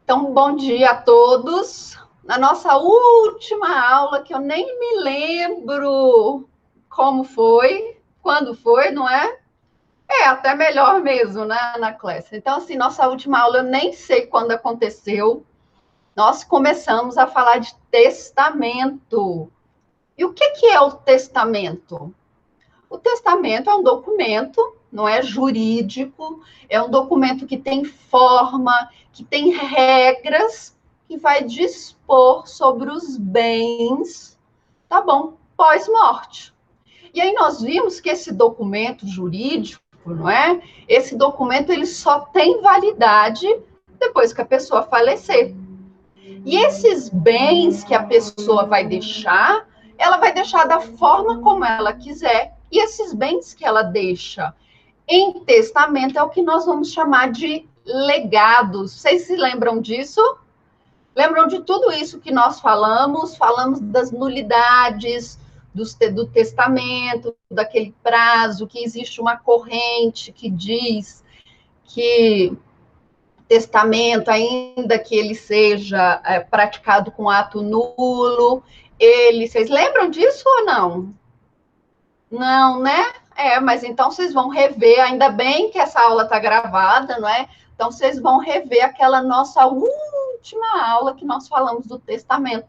Então, bom dia a todos. Na nossa última aula, que eu nem me lembro como foi, quando foi, não é? É até melhor mesmo, né, Ana Clécia? Então, assim, nossa última aula eu nem sei quando aconteceu. Nós começamos a falar de testamento. E o que é o testamento? O testamento é um documento, não é jurídico, é um documento que tem forma, que tem regras, que vai dispor sobre os bens, tá bom, pós-morte. E aí nós vimos que esse documento jurídico, não é? Esse documento ele só tem validade depois que a pessoa falecer. E esses bens que a pessoa vai deixar, ela vai deixar da forma como ela quiser. E esses bens que ela deixa em testamento é o que nós vamos chamar de legados. Vocês se lembram disso? Lembram de tudo isso que nós falamos? Falamos das nulidades do testamento, daquele prazo, que existe uma corrente que diz que testamento, ainda que ele seja praticado com ato nulo, vocês lembram disso ou não? Não, né? Mas então vocês vão rever, ainda bem que essa aula está gravada, não é? Então vocês vão rever aquela nossa última aula que nós falamos do testamento.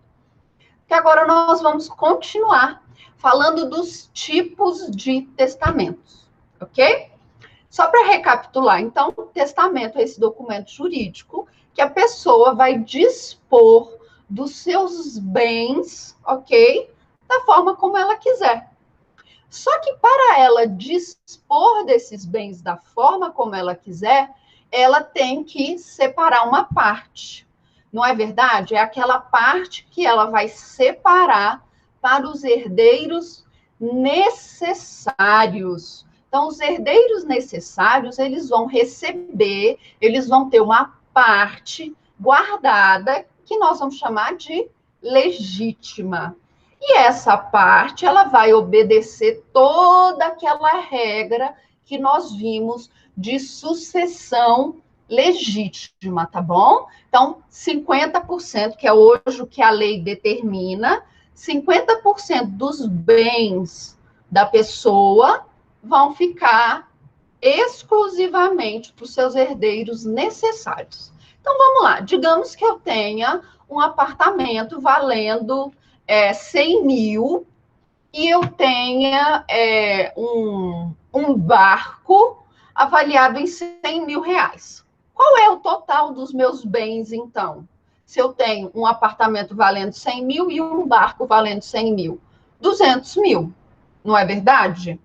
Que agora nós vamos continuar falando dos tipos de testamentos, ok? Só para recapitular, então, o testamento é esse documento jurídico que a pessoa vai dispor dos seus bens, ok? Da forma como ela quiser. Só que para ela dispor desses bens da forma como ela quiser, ela tem que separar uma parte. Não é verdade? É aquela parte que ela vai separar para os herdeiros necessários. Então, os herdeiros necessários, eles vão receber, eles vão ter uma parte guardada, que nós vamos chamar de legítima. E essa parte, ela vai obedecer toda aquela regra que nós vimos de sucessão legítima, tá bom? Então, 50%, que é hoje o que a lei determina, 50% dos bens da pessoa vão ficar exclusivamente para os seus herdeiros necessários. Então, vamos lá. Digamos que eu tenha um apartamento valendo 100 mil e eu tenha um barco avaliado em 100 mil reais. Qual é o total dos meus bens, então? Se eu tenho um apartamento valendo 100 mil e um barco valendo 100 mil? 200 mil, não é verdade?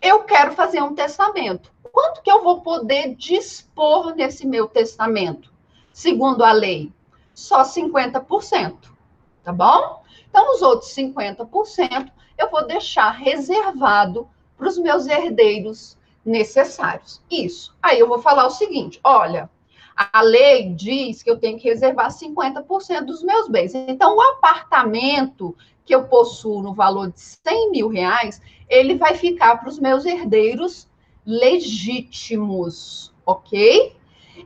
Eu quero fazer um testamento. Quanto que eu vou poder dispor nesse meu testamento? Segundo a lei, só 50%, tá bom? Então, os outros 50% eu vou deixar reservado para os meus herdeiros necessários. Isso. Aí eu vou falar o seguinte, olha, a lei diz que eu tenho que reservar 50% dos meus bens. Então, o apartamento que eu possuo no valor de 100 mil reais, ele vai ficar para os meus herdeiros legítimos, ok?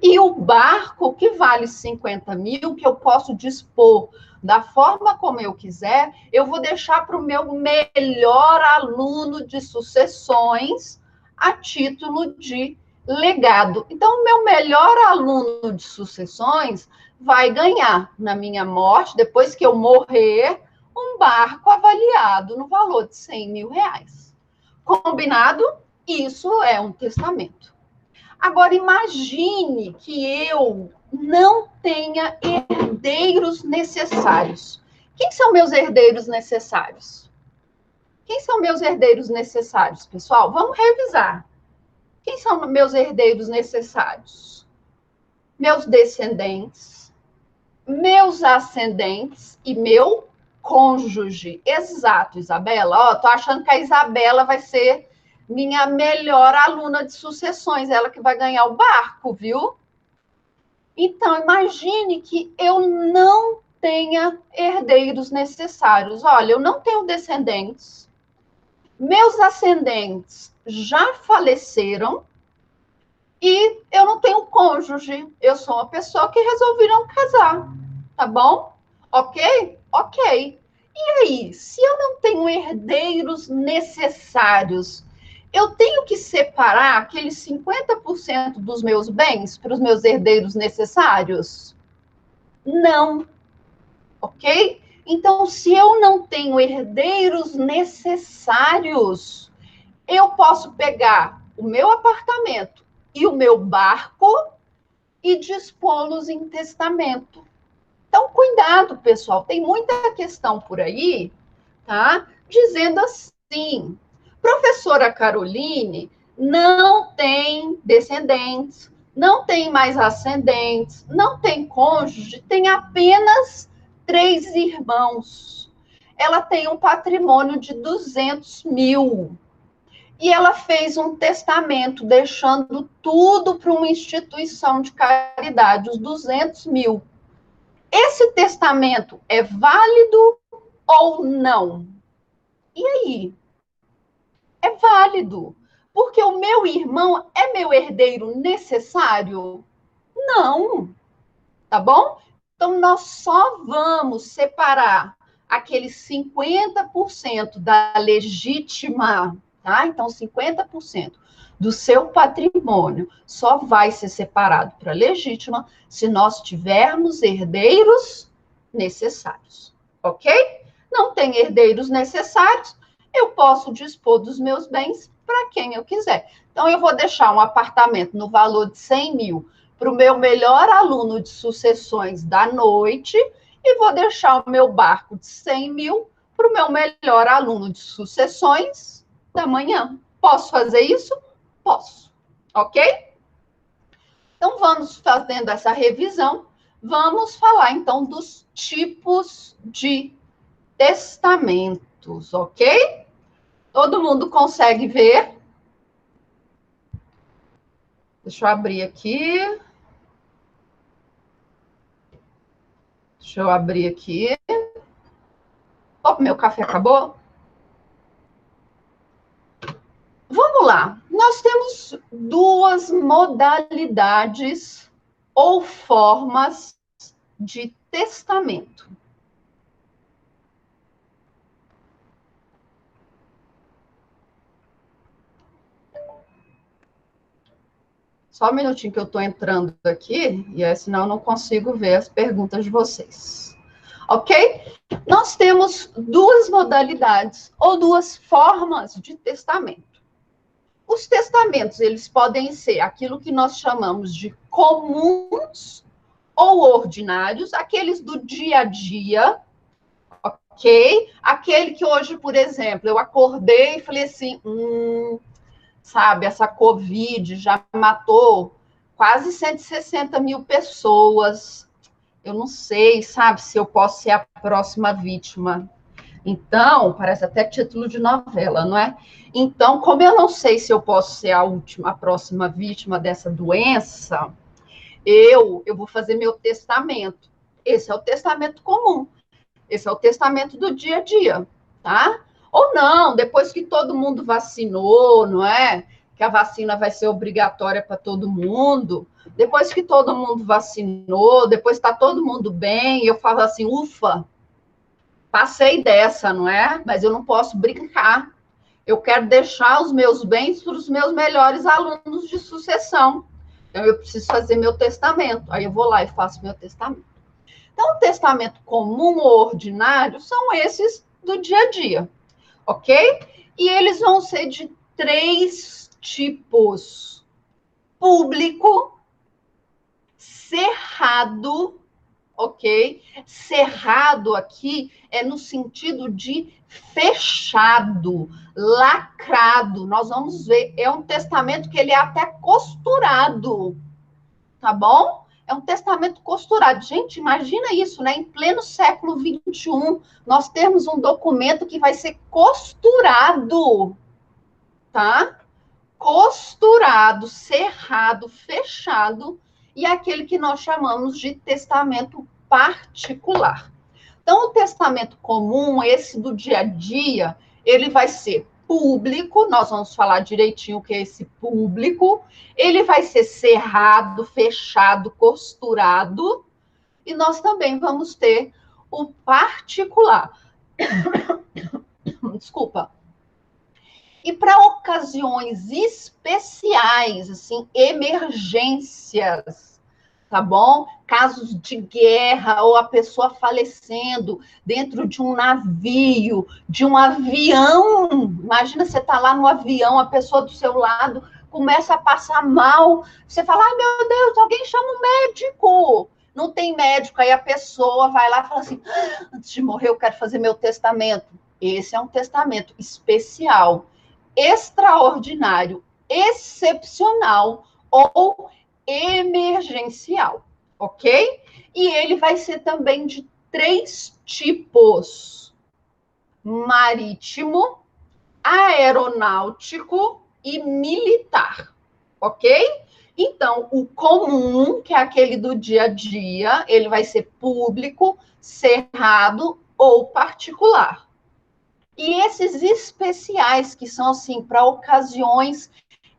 E o barco que vale 50 mil, que eu posso dispor da forma como eu quiser, eu vou deixar para o meu melhor aluno de sucessões a título de legado. Então, o meu melhor aluno de sucessões vai ganhar, na minha morte, depois que eu morrer, um barco avaliado no valor de 100 mil reais. Combinado? Isso é um testamento. Agora, imagine que eu não tenha herdeiros necessários. Quem são meus herdeiros necessários? Quem são meus herdeiros necessários, pessoal? Vamos revisar. Quem são meus herdeiros necessários? Meus descendentes, meus ascendentes e meu cônjuge. Exato, Isabela. Tô achando que a Isabela vai ser minha melhor aluna de sucessões, ela que vai ganhar o barco, viu? Então, imagine que eu não tenha herdeiros necessários. Olha, eu não tenho descendentes, meus ascendentes já faleceram, e eu não tenho cônjuge. Eu sou uma pessoa que resolvi não casar, tá bom? Ok? Ok. E aí, se eu não tenho herdeiros necessários, eu tenho que separar aqueles 50% dos meus bens para os meus herdeiros necessários? Não, ok? Então, se eu não tenho herdeiros necessários, eu posso pegar o meu apartamento e o meu barco e dispô-los em testamento. Então, cuidado, pessoal. Tem muita questão por aí, tá? Dizendo assim: professora Caroline não tem descendentes, não tem mais ascendentes, não tem cônjuge, tem apenas 3 irmãos. Ela tem um patrimônio de 200 mil. E ela fez um testamento, deixando tudo para uma instituição de caridade, os 200 mil. Esse testamento é válido ou não? E aí? É válido. Porque o meu irmão é meu herdeiro necessário? Não. Tá bom? Então, nós só vamos separar aqueles 50% da legítima, tá? Então, 50% do seu patrimônio só vai ser separado para legítima se nós tivermos herdeiros necessários, ok? Não tem herdeiros necessários, eu posso dispor dos meus bens para quem eu quiser. Então, eu vou deixar um apartamento no valor de 100 mil para o meu melhor aluno de sucessões da noite e vou deixar o meu barco de 100 mil para o meu melhor aluno de sucessões da manhã. Posso fazer isso? Posso. Ok? Então, vamos fazendo essa revisão. Vamos falar, então, dos tipos de testamentos, ok? Todo mundo consegue ver? Deixa eu abrir aqui. Deixa eu abrir aqui. Oh, meu café acabou? Vamos lá. Nós temos 2 modalidades ou formas de testamento. Só um minutinho que eu estou entrando aqui, e aí, senão eu não consigo ver as perguntas de vocês. Ok? Nós temos 2 modalidades ou 2 formas de testamento. Os testamentos, eles podem ser aquilo que nós chamamos de comuns ou ordinários, aqueles do dia a dia, ok? Aquele que hoje, por exemplo, eu acordei e falei assim, sabe, essa Covid já matou quase 160 mil pessoas. Eu não sei, sabe, se eu posso ser a próxima vítima. Então, parece até título de novela, não é? Então, como eu não sei se eu posso ser a próxima vítima dessa doença, eu vou fazer meu testamento. Esse é o testamento comum. Esse é o testamento do dia a dia, tá? Ou não, depois que todo mundo vacinou, não é? Que a vacina vai ser obrigatória para todo mundo. Depois que todo mundo vacinou, depois está todo mundo bem, eu falo assim, ufa, passei dessa, não é? Mas eu não posso brincar. Eu quero deixar os meus bens para os meus melhores alunos de sucessão. Então, eu preciso fazer meu testamento. Aí eu vou lá e faço meu testamento. Então, o testamento comum ou ordinário são esses do dia a dia, ok? E eles vão ser de 3 tipos: público, cerrado, ok? Cerrado aqui é no sentido de fechado, lacrado. Nós vamos ver, é um testamento que ele é até costurado, tá bom? É um testamento costurado. Gente, imagina isso, né? Em pleno século XXI, nós temos um documento que vai ser costurado, tá? Costurado, cerrado, fechado, e é aquele que nós chamamos de testamento particular. Então, o testamento comum, esse do dia a dia, ele vai ser público, nós vamos falar direitinho o que é esse público, ele vai ser cerrado, fechado, costurado, e nós também vamos ter o particular. Desculpa. E para ocasiões especiais, assim, emergências, tá bom? Casos de guerra ou a pessoa falecendo dentro de um navio, de um avião. Imagina você tá lá no avião, a pessoa do seu lado começa a passar mal. Você fala, ai meu Deus, alguém chama um médico. Não tem médico, aí a pessoa vai lá e fala assim, antes de morrer eu quero fazer meu testamento. Esse é um testamento especial, extraordinário, excepcional ou emergencial, ok? E ele vai ser também de 3 tipos: marítimo, aeronáutico e militar, ok? Então, o comum, que é aquele do dia a dia, ele vai ser público, cerrado ou particular. E esses especiais, que são assim, para ocasiões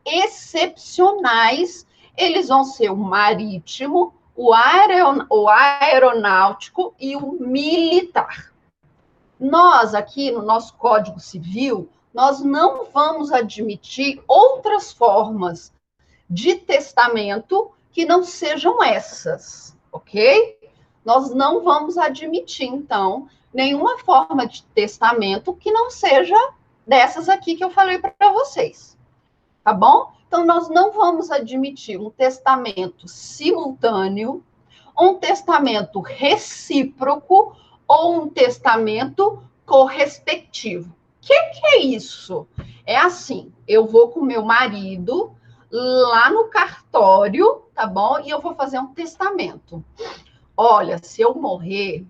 excepcionais, eles vão ser o marítimo, o aeronáutico e o militar. Nós, aqui no nosso Código Civil, nós não vamos admitir outras formas de testamento que não sejam essas, ok? Nós não vamos admitir, então, nenhuma forma de testamento que não seja dessas aqui que eu falei para vocês, tá bom? Então, nós não vamos admitir um testamento simultâneo, um testamento recíproco ou um testamento correspectivo. O que é isso? É assim, eu vou com meu marido lá no cartório, tá bom? E eu vou fazer um testamento. Olha, se eu morrer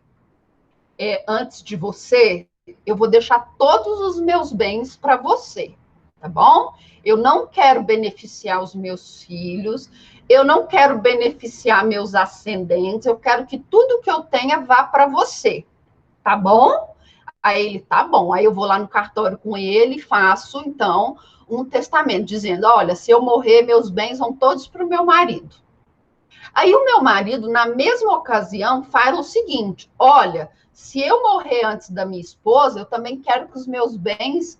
antes de você, eu vou deixar todos os meus bens para você, tá bom? Eu não quero beneficiar os meus filhos, eu não quero beneficiar meus ascendentes, eu quero que tudo que eu tenha vá para você, tá bom? Aí ele, tá bom. Aí eu vou lá no cartório com ele e faço, então, um testamento, dizendo, olha, se eu morrer, meus bens vão todos para o meu marido. Aí o meu marido, na mesma ocasião, fala o seguinte, olha, se eu morrer antes da minha esposa, eu também quero que os meus bens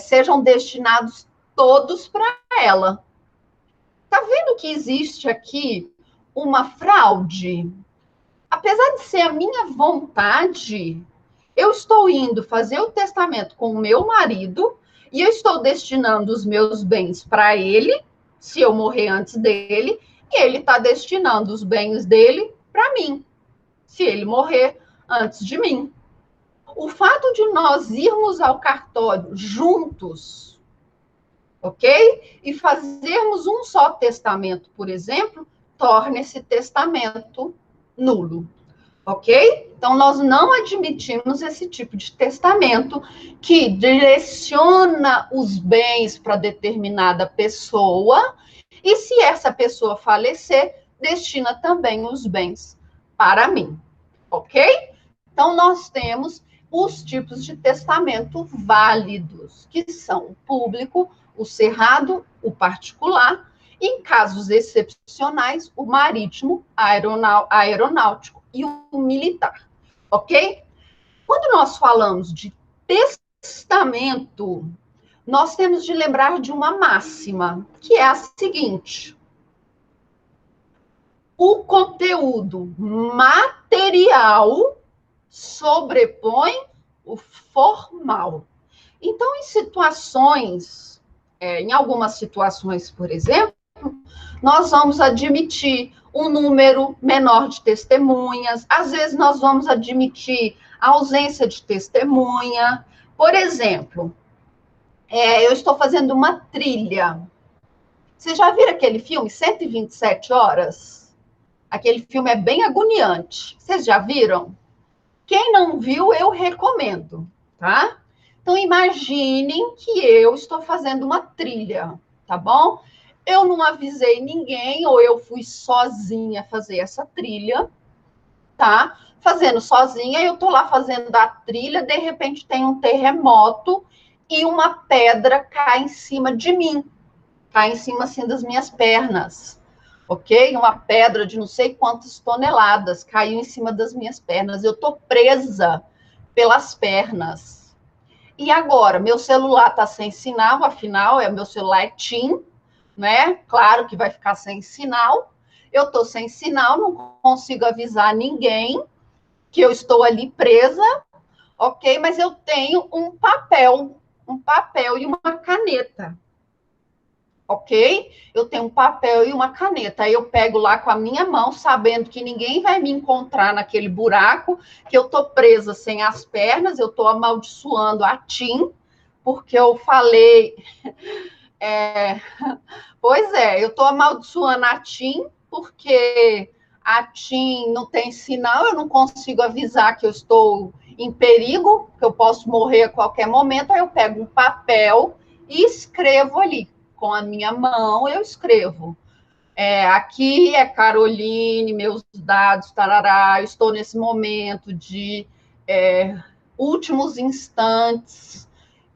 sejam destinados todos para ela. Tá vendo que existe aqui uma fraude? Apesar de ser a minha vontade, eu estou indo fazer o testamento com o meu marido e eu estou destinando os meus bens para ele, se eu morrer antes dele, e ele está destinando os bens dele para mim, se ele morrer antes de mim. O fato de nós irmos ao cartório juntos, ok? E fazermos um só testamento, por exemplo, torna esse testamento nulo. Ok? Então, nós não admitimos esse tipo de testamento que direciona os bens para determinada pessoa e, se essa pessoa falecer, destina também os bens para mim. Ok? Então, nós temos os tipos de testamento válidos, que são o público, o cerrado, o particular, e, em casos excepcionais, o marítimo, aeronáutico e o militar, ok? Quando nós falamos de testamento, nós temos de lembrar de uma máxima, que é a seguinte: o conteúdo material sobrepõe o formal. Então, em algumas situações, por exemplo, nós vamos admitir um número menor de testemunhas, às vezes nós vamos admitir a ausência de testemunha. Por exemplo, eu estou fazendo uma trilha. Vocês já viram aquele filme 127 Horas? Aquele filme é bem agoniante. Vocês já viram? Quem não viu, eu recomendo, tá? Então, imaginem que eu estou fazendo uma trilha, tá bom? Eu não avisei ninguém, ou eu fui sozinha fazer essa trilha, tá? Fazendo sozinha, eu tô lá fazendo a trilha, de repente tem um terremoto e uma pedra cai em cima de mim, cai em cima, assim, das minhas pernas, ok? Uma pedra de não sei quantas toneladas caiu em cima das minhas pernas. Eu tô presa pelas pernas. E agora, meu celular está sem sinal, afinal, meu celular é TIM, né? Claro que vai ficar sem sinal. Eu estou sem sinal, não consigo avisar ninguém que eu estou ali presa, ok? Mas eu tenho um papel e uma caneta, ok? Eu tenho um papel e uma caneta. Aí eu pego lá com a minha mão, sabendo que ninguém vai me encontrar naquele buraco, que eu estou presa sem as pernas, eu estou amaldiçoando a TIM, porque eu falei... Pois é, eu estou amaldiçoando a TIM, porque a TIM não tem sinal, eu não consigo avisar que eu estou em perigo, que eu posso morrer a qualquer momento. Aí eu pego um papel e escrevo ali. Com a minha mão, eu escrevo. Aqui é Caroline, meus dados, tarará, estou nesse momento de últimos instantes,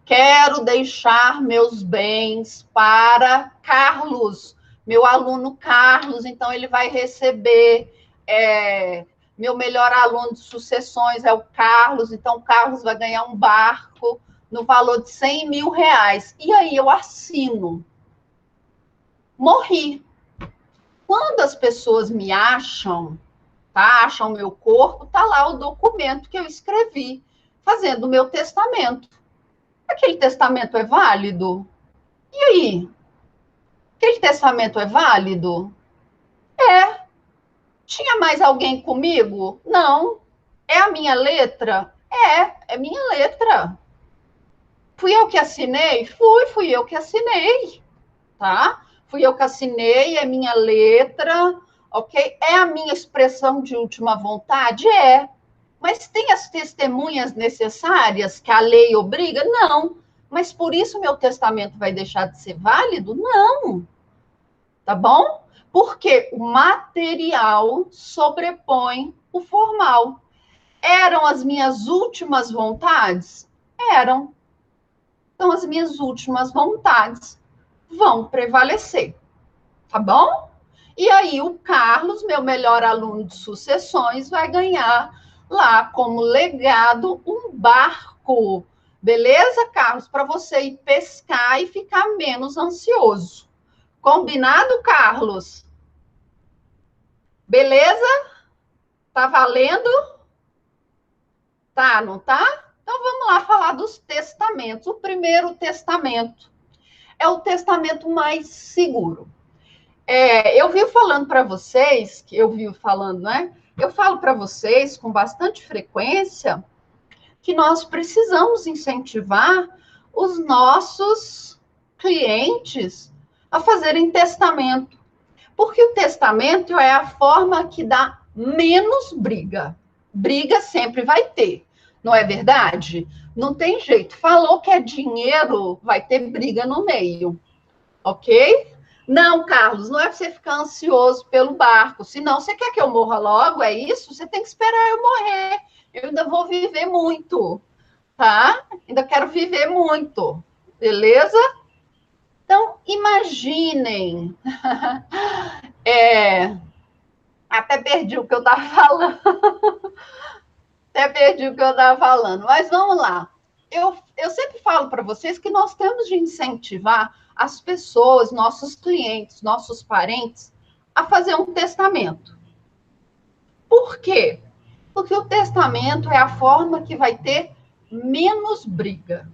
quero deixar meus bens para Carlos, meu aluno Carlos, então ele vai receber, meu melhor aluno de sucessões é o Carlos, então o Carlos vai ganhar um barco no valor de 100 mil reais. E aí eu assino. Morri. Quando as pessoas me acham, tá? Acham meu corpo, tá lá o documento que eu escrevi, fazendo o meu testamento. Aquele testamento é válido? E aí? Aquele testamento é válido? Tinha mais alguém comigo? Não. É a minha letra? É minha letra. Fui eu que assinei? Fui eu que assinei, tá? Fui eu que assinei, é minha letra, ok? É a minha expressão de última vontade? É. Mas tem as testemunhas necessárias que a lei obriga? Não. Mas por isso meu testamento vai deixar de ser válido? Não. Tá bom? Porque o material sobrepõe o formal. Eram as minhas últimas vontades? Eram. Então, as minhas últimas vontades vão prevalecer. Tá bom? E aí, o Carlos, meu melhor aluno de sucessões, vai ganhar lá como legado um barco. Beleza, Carlos? Para você ir pescar e ficar menos ansioso. Combinado, Carlos? Beleza? Tá valendo? Tá, não tá? Então vamos lá falar dos testamentos. O primeiro testamento é o testamento mais seguro. Eu vivo falando para vocês, né? Eu falo para vocês com bastante frequência que nós precisamos incentivar os nossos clientes a fazerem testamento. Porque o testamento é a forma que dá menos briga. Briga sempre vai ter, não é verdade? Não tem jeito. Falou que é dinheiro, vai ter briga no meio, ok? Não, Carlos, não é para você ficar ansioso pelo barco. Senão, você quer que eu morra logo? É isso? Você tem que esperar eu morrer. Eu ainda vou viver muito, tá? Ainda quero viver muito, beleza? Então, imaginem. Até perdi o que eu estava falando. Mas vamos lá. Eu sempre falo para vocês que nós temos de incentivar as pessoas, nossos clientes, nossos parentes, a fazer um testamento. Por quê? Porque o testamento é a forma que vai ter menos briga,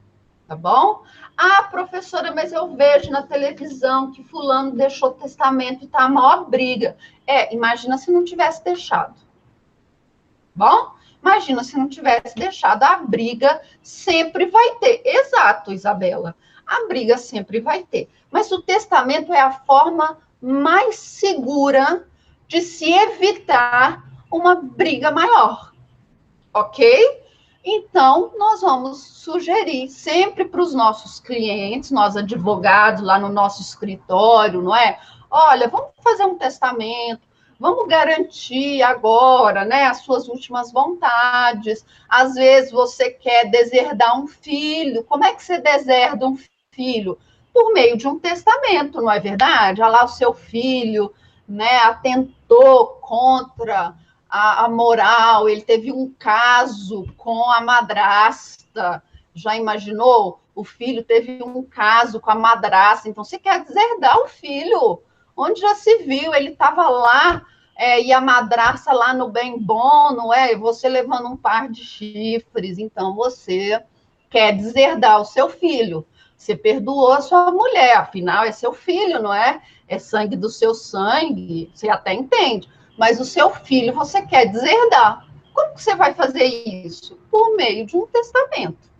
tá bom? Ah, professora, mas eu vejo na televisão que fulano deixou testamento e tá a maior briga. Imagina se não tivesse deixado. Bom? Imagina se não tivesse deixado, a briga sempre vai ter. Exato, Isabela. A briga sempre vai ter. Mas o testamento é a forma mais segura de se evitar uma briga maior. Ok? Então, nós vamos sugerir sempre para os nossos clientes, nós advogados, lá no nosso escritório, não é? Olha, vamos fazer um testamento, vamos garantir agora, né, as suas últimas vontades. Às vezes você quer deserdar um filho. Como é que você deserda um filho? Por meio de um testamento, não é verdade? Olha lá o seu filho, né, atentou contra a moral, ele teve um caso com a madrasta. Já imaginou? O filho teve um caso com a madrasta, então você quer deserdar o filho. Onde já se viu? Ele estava lá, e a madraça lá no bem bom, não é? Você levando um par de chifres, então você quer deserdar o seu filho. Você perdoou a sua mulher, afinal é seu filho, não é? É sangue do seu sangue, você até entende. Mas o seu filho você quer deserdar. Como que você vai fazer isso? Por meio de um testamento,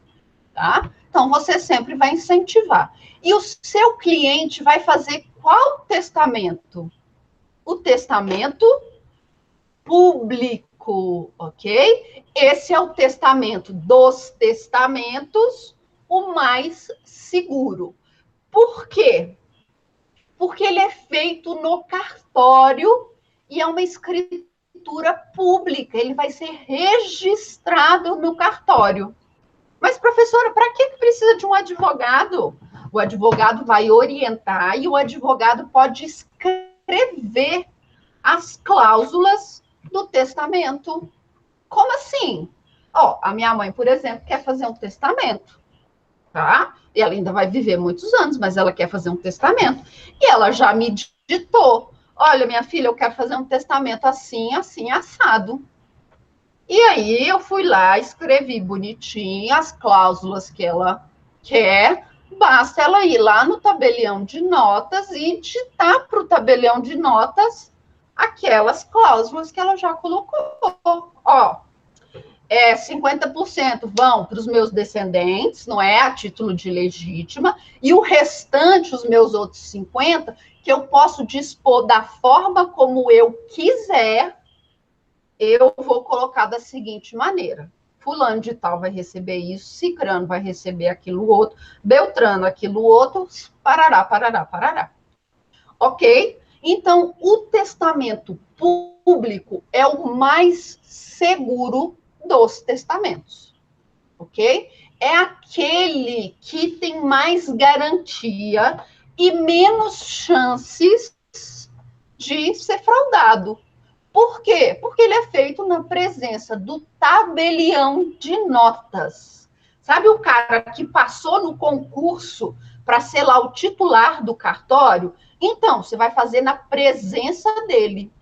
tá? Então, você sempre vai incentivar. E o seu cliente vai fazer qual testamento? O testamento público, ok? Esse é o testamento dos testamentos, o mais seguro. Por quê? Porque ele é feito no cartório e é uma escritura pública, ele vai ser registrado no cartório. Mas, professora, para que precisa de um advogado? O advogado vai orientar e o advogado pode escrever as cláusulas do testamento. Como assim? Ó, a minha mãe, por exemplo, quer fazer um testamento, tá? E ela ainda vai viver muitos anos, mas ela quer fazer um testamento. E ela já me ditou: olha, minha filha, eu quero fazer um testamento assim, assim, assado. E aí eu fui lá, escrevi bonitinho as cláusulas que ela quer. Basta ela ir lá no tabelião de notas e digitar para o tabelião de notas aquelas cláusulas que ela já colocou. Ó, 50% vão para os meus descendentes, não é? A título de legítima, e o restante, os meus outros 50%, que eu posso dispor da forma como eu quiser, eu vou colocar da seguinte maneira: fulano de tal vai receber isso, cicrano vai receber aquilo outro, beltrano aquilo outro, parará, parará, parará. Ok? Então, o testamento público é o mais seguro dos testamentos. Ok? É aquele que tem mais garantia e menos chances de ser fraudado. Por quê? Porque ele é feito na presença do tabelião de notas. Sabe o cara que passou no concurso para ser lá o titular do cartório? Então, você vai fazer na presença dele.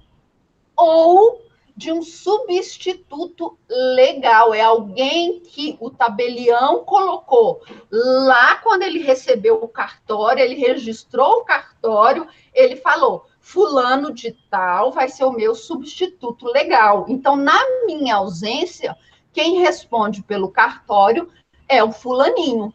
Ou de um substituto legal. É alguém que o tabelião colocou lá quando ele recebeu o cartório, ele registrou o cartório, ele falou: fulano de tal vai ser o meu substituto legal. Então, na minha ausência, quem responde pelo cartório é o fulaninho,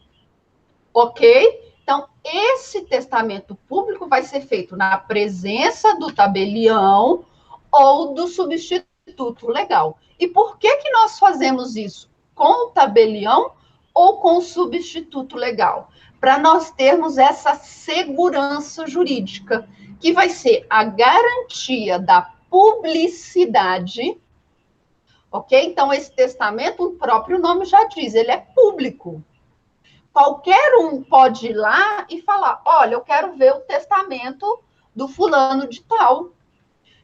ok? Então, esse testamento público vai ser feito na presença do tabelião ou do substituto legal. E por que nós fazemos isso? Com o tabelião ou com o substituto legal? Para nós termos essa segurança jurídica, que vai ser a garantia da publicidade, ok? Então, esse testamento, o próprio nome já diz, ele é público. Qualquer um pode ir lá e falar: olha, eu quero ver o testamento do fulano de tal.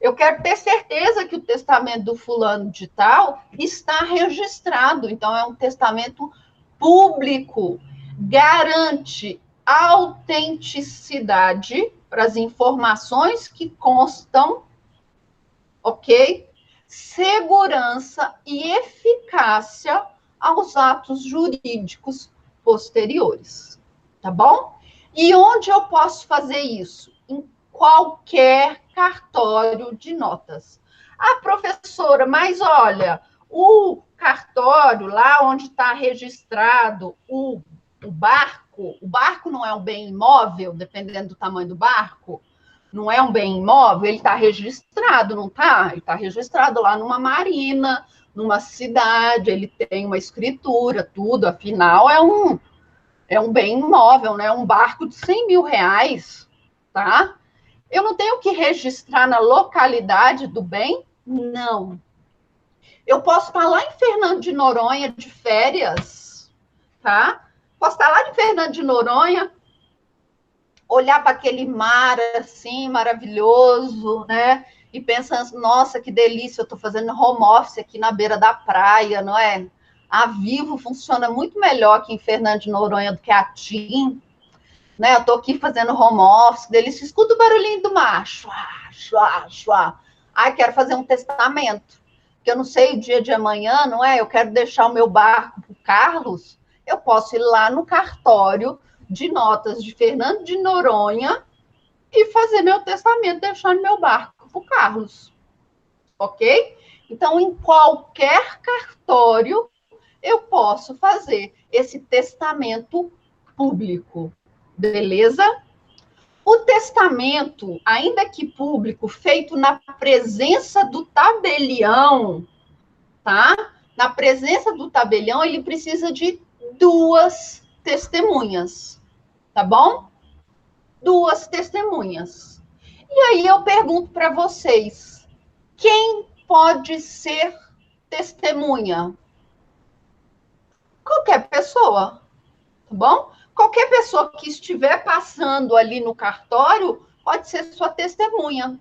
Eu quero ter certeza que o testamento do fulano de tal está registrado. Então, é um testamento público. Garante autenticidade para as informações que constam, ok? Segurança e eficácia aos atos jurídicos posteriores, tá bom? E onde eu posso fazer isso? Em qualquer cartório de notas. Ah, professora, mas olha, o cartório, lá onde está registrado o barco não é um bem imóvel, dependendo do tamanho do barco, não é um bem imóvel, ele está registrado, não está? Ele está registrado lá numa marina, numa cidade, ele tem uma escritura, tudo, afinal é um bem imóvel, né? Um barco de 100 mil reais, tá? Eu não tenho que registrar na localidade do bem? Não. Eu posso estar lá em Fernando de Noronha de férias, tá? Posso estar lá de Fernando de Noronha, olhar para aquele mar assim maravilhoso, né? E pensar, nossa, que delícia, eu estou fazendo home office aqui na beira da praia, não é? A Vivo funciona muito melhor aqui em Fernando de Noronha do que a TIM, né? Eu estou aqui fazendo home office, delícia, escuta o barulhinho do mar, chua, chua, chua. Ai, quero fazer um testamento, que eu não sei o dia de amanhã, não é? Eu quero deixar o meu barco para o Carlos, eu posso ir lá no cartório de notas de Fernando de Noronha e fazer meu testamento, deixando meu barco para o Carlos, ok? Então, em qualquer cartório, eu posso fazer esse testamento público, beleza? O testamento, ainda que público, feito na presença do tabelião, tá? Na presença do tabelião, ele precisa de 2 testemunhas, tá bom? 2 testemunhas. E aí eu pergunto para vocês, quem pode ser testemunha? Qualquer pessoa, tá bom? Qualquer pessoa que estiver passando ali no cartório pode ser sua testemunha.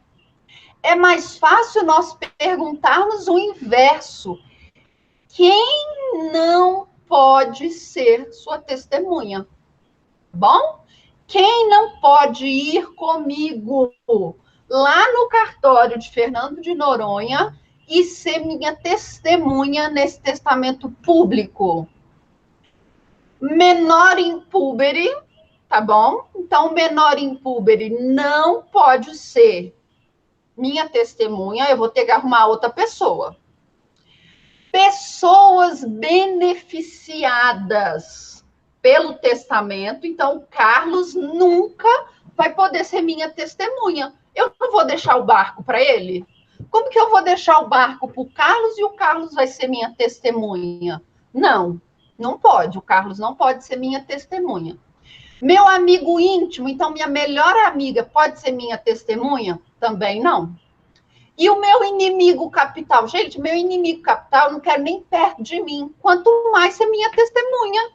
É mais fácil nós perguntarmos o inverso. Quem não pode ser sua testemunha? Bom? Quem não pode ir comigo lá no cartório de Fernando de Noronha e ser minha testemunha nesse testamento público? Menor impúbere, tá bom? Então, menor impúbere não pode ser minha testemunha, eu vou ter que arrumar outra pessoa. Pessoas beneficiadas pelo testamento, então o Carlos nunca vai poder ser minha testemunha. Eu não vou deixar o barco para ele? Como que eu vou deixar o barco para o Carlos e o Carlos vai ser minha testemunha? Não, não pode. O Carlos não pode ser minha testemunha. Meu amigo íntimo, então minha melhor amiga, pode ser minha testemunha? Também não. E o meu inimigo capital? Gente, meu inimigo capital eu não quero nem perto de mim, quanto mais ser minha testemunha.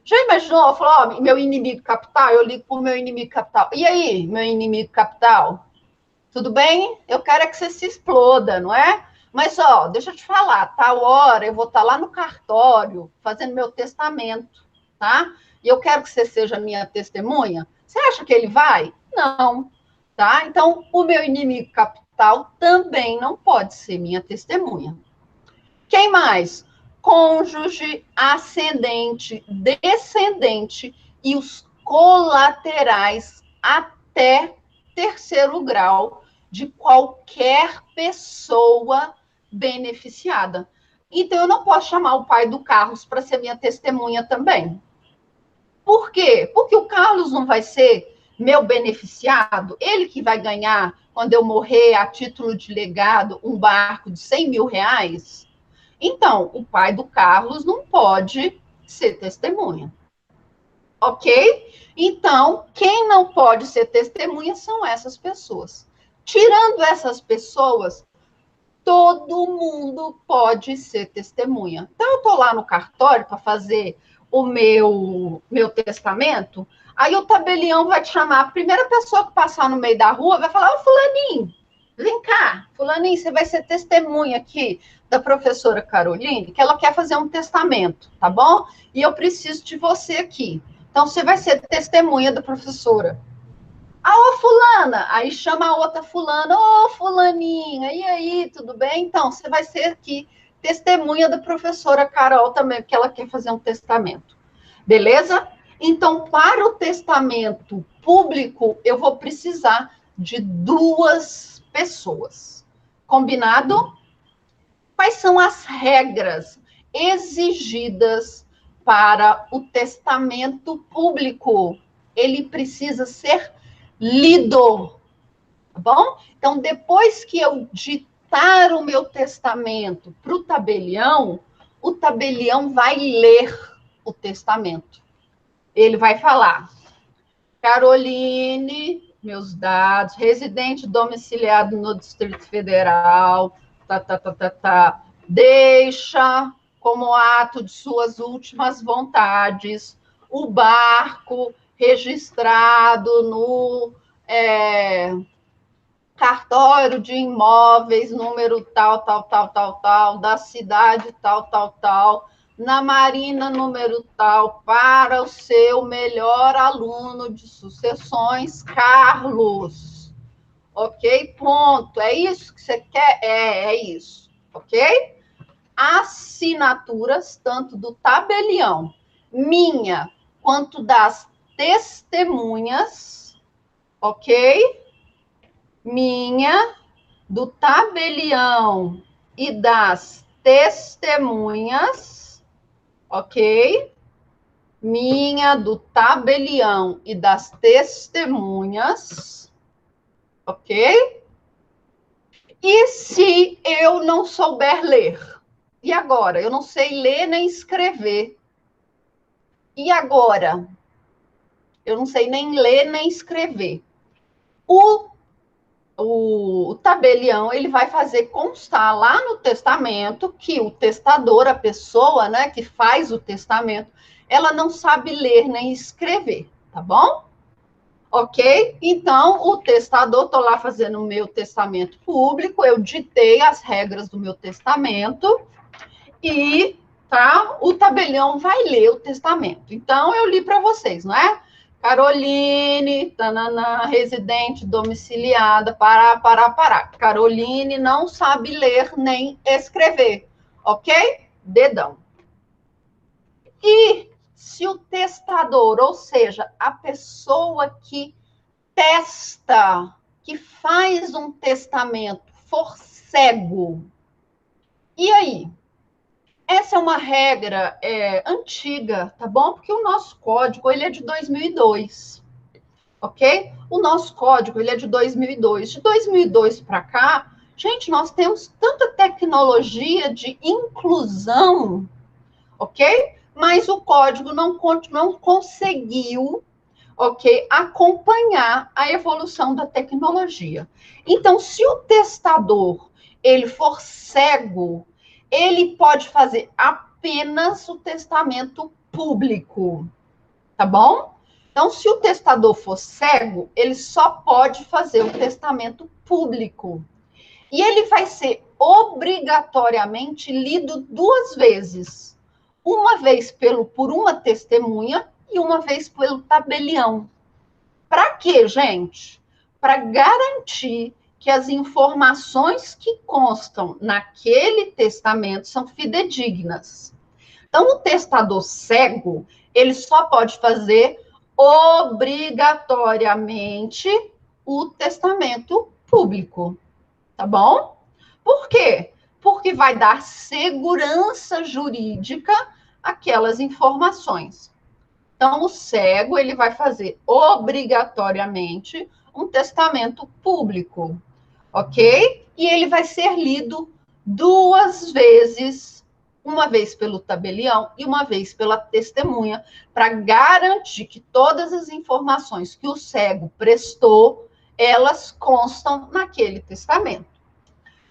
Já imaginou? Falou, meu inimigo capital, eu ligo para o meu inimigo capital. E aí, meu inimigo capital? Tudo bem? Eu quero é que você se exploda, não é? Mas, ó, deixa eu te falar, tal hora eu vou estar lá no cartório fazendo meu testamento, tá? E eu quero que você seja minha testemunha. Você acha que ele vai? Não, tá? Então, o meu inimigo capital também não pode ser minha testemunha. Quem mais? Cônjuge, ascendente, descendente e os colaterais até terceiro grau de qualquer pessoa beneficiada. Então, eu não posso chamar o pai do Carlos para ser minha testemunha também. Por quê? Porque o Carlos não vai ser meu beneficiado, ele que vai ganhar, quando eu morrer, a título de legado, um barco de 100 mil reais. Então, o pai do Carlos não pode ser testemunha. Ok? Então, quem não pode ser testemunha são essas pessoas. Tirando essas pessoas, todo mundo pode ser testemunha. Então, eu estou lá no cartório para fazer o meu testamento, aí o tabelião vai te chamar, a primeira pessoa que passar no meio da rua vai falar, ô fulaninho, vem cá, fulaninho, você vai ser testemunha aqui da professora Caroline, que ela quer fazer um testamento, tá bom? E eu preciso de você aqui. Então, você vai ser testemunha da professora. Ô, fulana, aí chama a outra fulana, ô, fulaninha, e aí, tudo bem? Então, você vai ser aqui testemunha da professora Carol também, porque ela quer fazer um testamento. Beleza? Então, para o testamento público, eu vou precisar de 2 pessoas. Combinado? Quais são as regras exigidas para o testamento público? Ele precisa ser lido, tá bom? Então, depois que eu ditar o meu testamento para o tabelião vai ler o testamento. Ele vai falar, Caroline, meus dados, residente domiciliado no Distrito Federal, deixa como ato de suas últimas vontades o barco registrado no cartório de imóveis, número tal, da cidade tal, na Marina número tal, para o seu melhor aluno de sucessões, Carlos. Ok? Ponto. É isso que você quer? É isso. Ok? Assinaturas, tanto do tabelião, minha, quanto das testemunhas, ok? Minha, do tabelião e das testemunhas, ok? Minha, do tabelião e das testemunhas, ok? E se eu não souber ler? E agora? Eu não sei ler nem escrever. E agora? Eu não sei nem ler nem escrever. O tabelião, ele vai fazer constar lá no testamento que o testador, a pessoa, né, que faz o testamento, ela não sabe ler nem escrever, tá bom? Ok? Então, o testador, estou lá fazendo o meu testamento público, eu ditei as regras do meu testamento e o tabelião vai ler o testamento. Então, eu li para vocês, não é? Caroline, tanana, residente domiciliada, pará. Caroline não sabe ler nem escrever, ok? Dedão. E se o testador, ou seja, a pessoa que testa, que faz um testamento, for cego, e aí? Essa é uma regra antiga, tá bom? Porque o nosso código, ele é de 2002, ok? O nosso código, ele é de 2002. De 2002 para cá, gente, nós temos tanta tecnologia de inclusão, ok? Mas o código não conseguiu, ok, acompanhar a evolução da tecnologia. Então, se o testador, ele for cego, ele pode fazer apenas o testamento público, tá bom? Então, se o testador for cego, ele só pode fazer o testamento público. E ele vai ser obrigatoriamente lido 2 vezes. Uma vez por uma testemunha e uma vez pelo tabelião. Para quê, gente? Para garantir que as informações que constam naquele testamento são fidedignas. Então, o testador cego, ele só pode fazer obrigatoriamente o testamento público, tá bom? Por quê? Porque vai dar segurança jurídica àquelas informações. Então, o cego, ele vai fazer obrigatoriamente um testamento público, ok? E ele vai ser lido 2 vezes, uma vez pelo tabelião e uma vez pela testemunha, para garantir que todas as informações que o cego prestou, elas constam naquele testamento,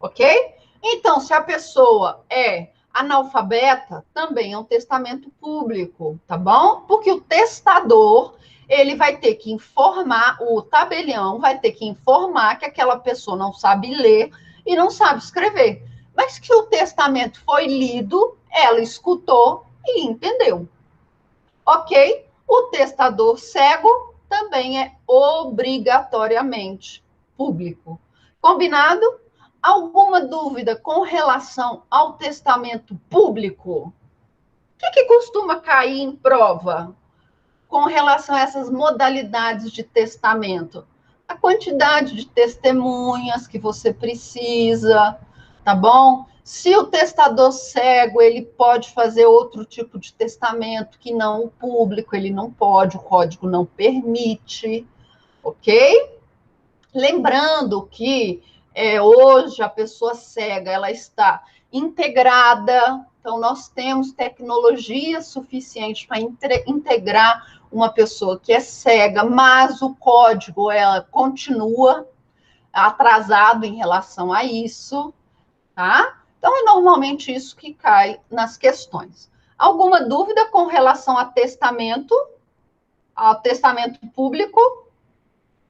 ok? Então, se a pessoa é analfabeta, também é um testamento público, tá bom? Porque o testador, ele vai ter que informar, o tabelião vai ter que informar que aquela pessoa não sabe ler e não sabe escrever. Mas que o testamento foi lido, ela escutou e entendeu. Ok? O testador cego também é obrigatoriamente público. Combinado? Alguma dúvida com relação ao testamento público? O que costuma cair em prova com relação a essas modalidades de testamento? A quantidade de testemunhas que você precisa, tá bom? Se o testador cego, ele pode fazer outro tipo de testamento que não o público, ele não pode, o código não permite, ok? Lembrando que hoje a pessoa cega, ela está integrada, então nós temos tecnologia suficiente para integrar uma pessoa que é cega, mas o código ela continua atrasado em relação a isso, tá? Então, é normalmente isso que cai nas questões. Alguma dúvida com relação ao testamento público?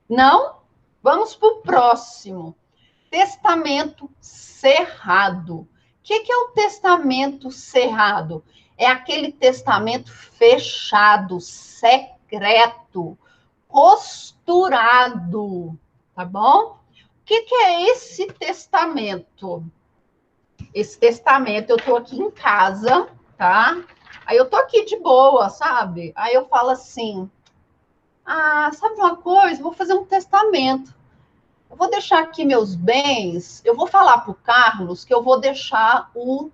Não? Vamos para o próximo. Testamento cerrado. O que é o testamento cerrado? É aquele testamento fechado, secreto, costurado, tá bom? O que é esse testamento? Esse testamento, eu tô aqui em casa, tá? Aí eu tô aqui de boa, sabe? Aí eu falo assim, sabe uma coisa? Vou fazer um testamento. Eu vou deixar aqui meus bens, eu vou falar para o Carlos que eu vou deixar o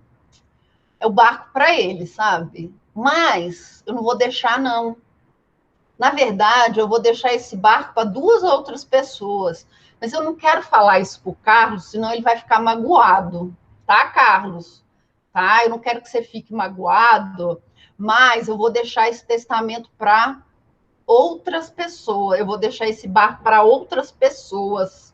barco para ele, sabe? Mas eu não vou deixar, não. Na verdade, eu vou deixar esse barco para 2 outras pessoas. Mas eu não quero falar isso para o Carlos, senão ele vai ficar magoado. Tá, Carlos? Tá? Eu não quero que você fique magoado, mas eu vou deixar esse testamento para outras pessoas. Eu vou deixar esse barco para outras pessoas.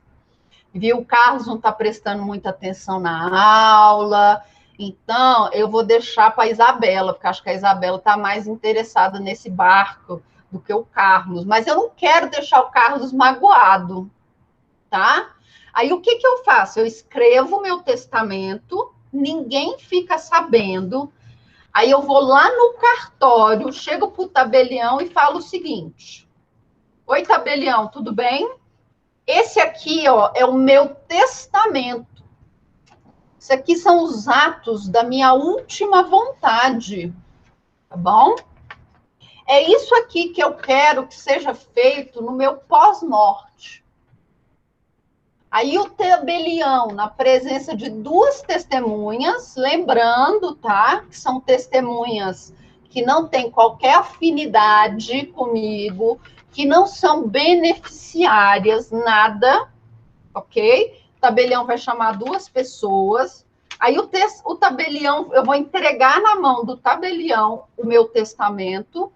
Viu? O Carlos não está prestando muita atenção na aula, então eu vou deixar para a Isabela, porque acho que a Isabela está mais interessada nesse barco do que o Carlos, mas eu não quero deixar o Carlos magoado, tá? Aí o que eu faço? Eu escrevo o meu testamento, ninguém fica sabendo, aí eu vou lá no cartório, chego para o tabelião e falo o seguinte: oi, tabelião, tudo bem? Esse aqui, ó, é o meu testamento. Isso aqui são os atos da minha última vontade, tá bom? É isso aqui que eu quero que seja feito no meu pós-morte. Aí o tabelião, na presença de 2 testemunhas, lembrando, tá, que são testemunhas que não têm qualquer afinidade comigo, que não são beneficiárias, nada, ok? O tabelião vai chamar 2 pessoas. Aí o tabelião, eu vou entregar na mão do tabelião o meu testamento,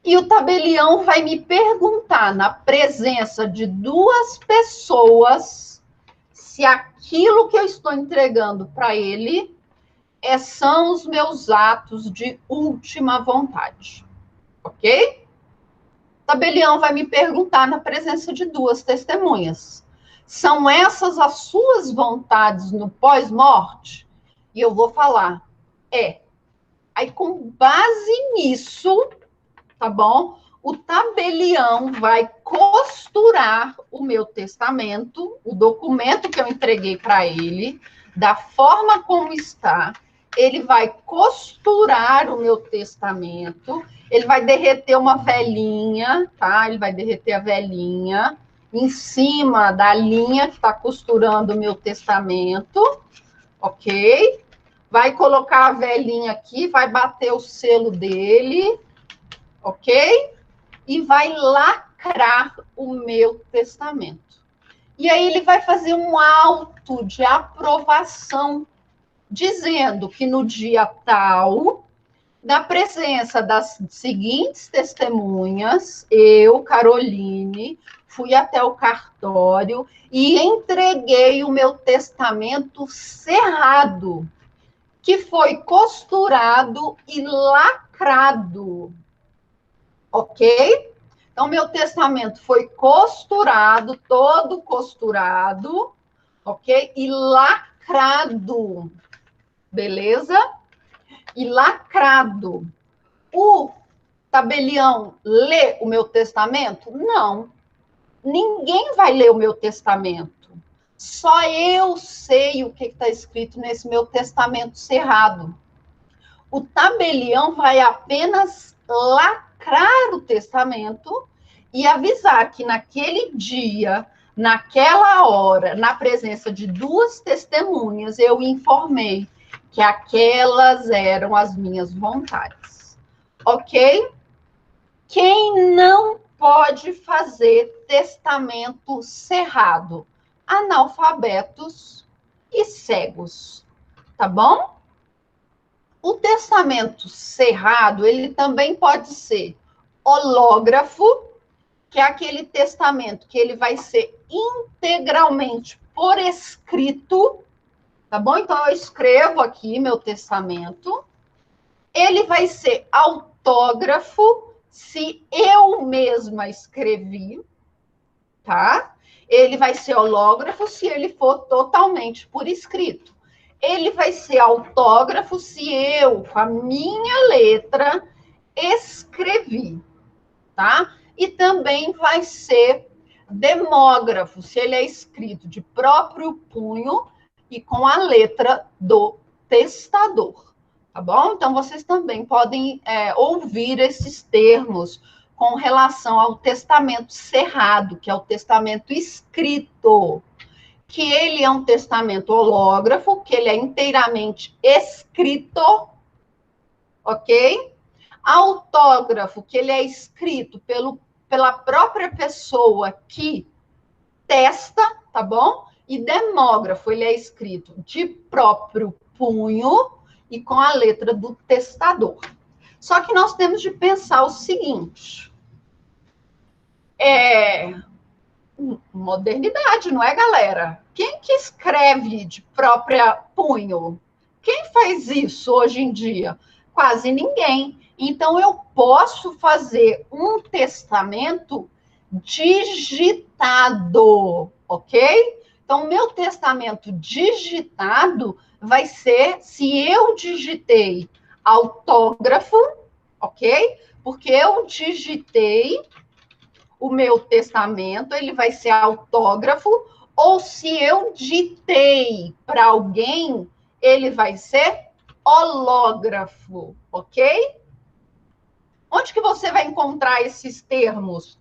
e o tabelião vai me perguntar, na presença de 2 pessoas, se aquilo que eu estou entregando para ele são os meus atos de última vontade. Ok? O tabelião vai me perguntar na presença de 2 testemunhas. São essas as suas vontades no pós-morte? E eu vou falar, Aí, com base nisso, tá bom? O tabelião vai costurar o meu testamento, o documento que eu entreguei para ele, da forma como está. Ele vai costurar o meu testamento, ele vai derreter uma velinha, tá? Ele vai derreter a velinha em cima da linha que está costurando o meu testamento, ok? Vai colocar a velinha aqui, vai bater o selo dele, ok? E vai lacrar o meu testamento. E aí ele vai fazer um auto de aprovação, dizendo que no dia tal, na presença das seguintes testemunhas, eu, Caroline, fui até o cartório e entreguei o meu testamento cerrado, que foi costurado e lacrado. Ok? Então, meu testamento foi costurado, todo costurado, ok? E lacrado, beleza? E lacrado. O tabelião lê o meu testamento? Não. Ninguém vai ler o meu testamento. Só eu sei o que está escrito nesse meu testamento cerrado. O tabelião vai apenas lacrar o testamento e avisar que naquele dia, naquela hora, na presença de 2 testemunhas, eu informei que aquelas eram as minhas vontades. Ok? Quem não pode fazer testamento cerrado? Analfabetos e cegos. Tá bom? O testamento cerrado, ele também pode ser hológrafo, que é aquele testamento que ele vai ser integralmente por escrito, tá bom? Então, eu escrevo aqui meu testamento. Ele vai ser autógrafo, se eu mesma escrevi, tá? Ele vai ser hológrafo se ele for totalmente por escrito. Ele vai ser autógrafo se eu, com a minha letra, escrevi, tá? E também vai ser demógrafo, se ele é escrito de próprio punho e com a letra do testador, tá bom? Então, vocês também podem ouvir esses termos com relação ao testamento cerrado, que é o testamento escrito, que ele é um testamento hológrafo, que ele é inteiramente escrito, ok? Autógrafo, que ele é escrito pela própria pessoa que testa, tá bom? E demógrafo, ele é escrito de próprio punho e com a letra do testador. Só que nós temos de pensar o seguinte, modernidade, não é, galera? Quem que escreve de própria punho? Quem faz isso hoje em dia? Quase ninguém. Então, eu posso fazer um testamento digitado, ok? Então, meu testamento digitado vai ser, se eu digitei autógrafo, ok? Porque eu digitei o meu testamento, ele vai ser autógrafo, ou se eu ditei para alguém, ele vai ser hológrafo, ok? Onde que você vai encontrar esses termos?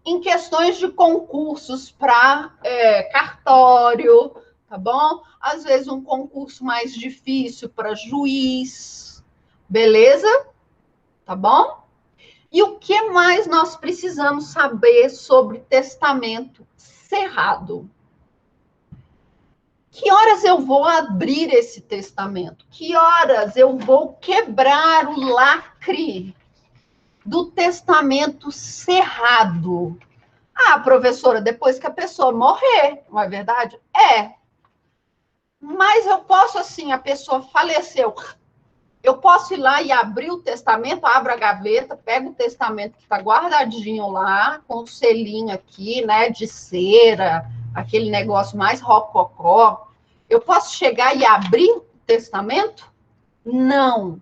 Em questões de concursos para cartório, tá bom? Às vezes um concurso mais difícil para juiz, beleza? Tá bom? E o que mais nós precisamos saber sobre testamento cerrado? Que horas eu vou abrir esse testamento? Que horas eu vou quebrar o lacre do testamento cerrado? Ah, professora, depois que a pessoa morrer, não é verdade? Mas eu posso, assim, a pessoa faleceu, eu posso ir lá e abrir o testamento, abro a gaveta, pego o testamento que está guardadinho lá, com o selinho aqui, né, de cera, aquele negócio mais rococó. Eu posso chegar e abrir o testamento? Não.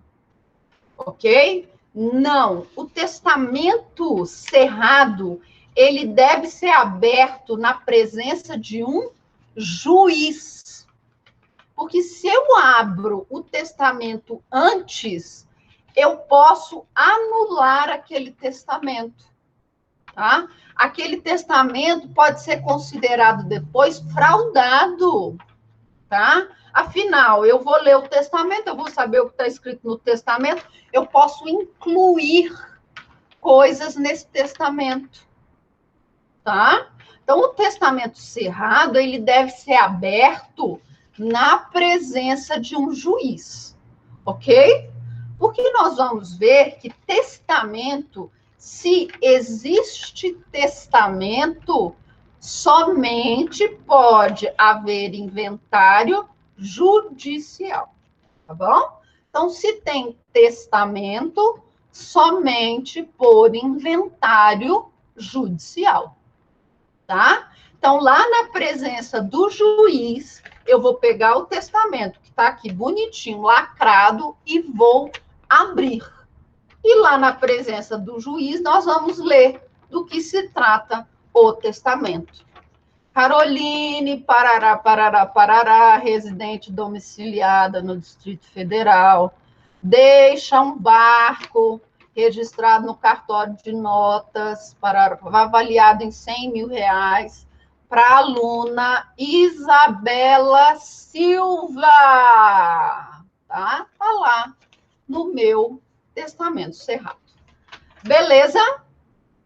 Ok? Não. O testamento cerrado, ele deve ser aberto na presença de um juiz. Porque se eu abro o testamento antes, eu posso anular aquele testamento, tá? Aquele testamento pode ser considerado depois fraudado, tá? Afinal, eu vou ler o testamento, eu vou saber o que está escrito no testamento, eu posso incluir coisas nesse testamento, tá? Então, o testamento cerrado, ele deve ser aberto na presença de um juiz, ok? Porque nós vamos ver que testamento, se existe testamento, somente pode haver inventário judicial, tá bom? Então, se tem testamento, somente por inventário judicial, tá? Então, lá na presença do juiz, eu vou pegar o testamento, que está aqui bonitinho, lacrado, e vou abrir. E lá na presença do juiz, nós vamos ler do que se trata o testamento. Caroline, Parará, Parará, Parará, residente domiciliada no Distrito Federal, deixa um barco registrado no cartório de notas, avaliado em R$100.000, para a aluna Isabela Silva. Tá? Tá lá no meu testamento cerrado. Beleza?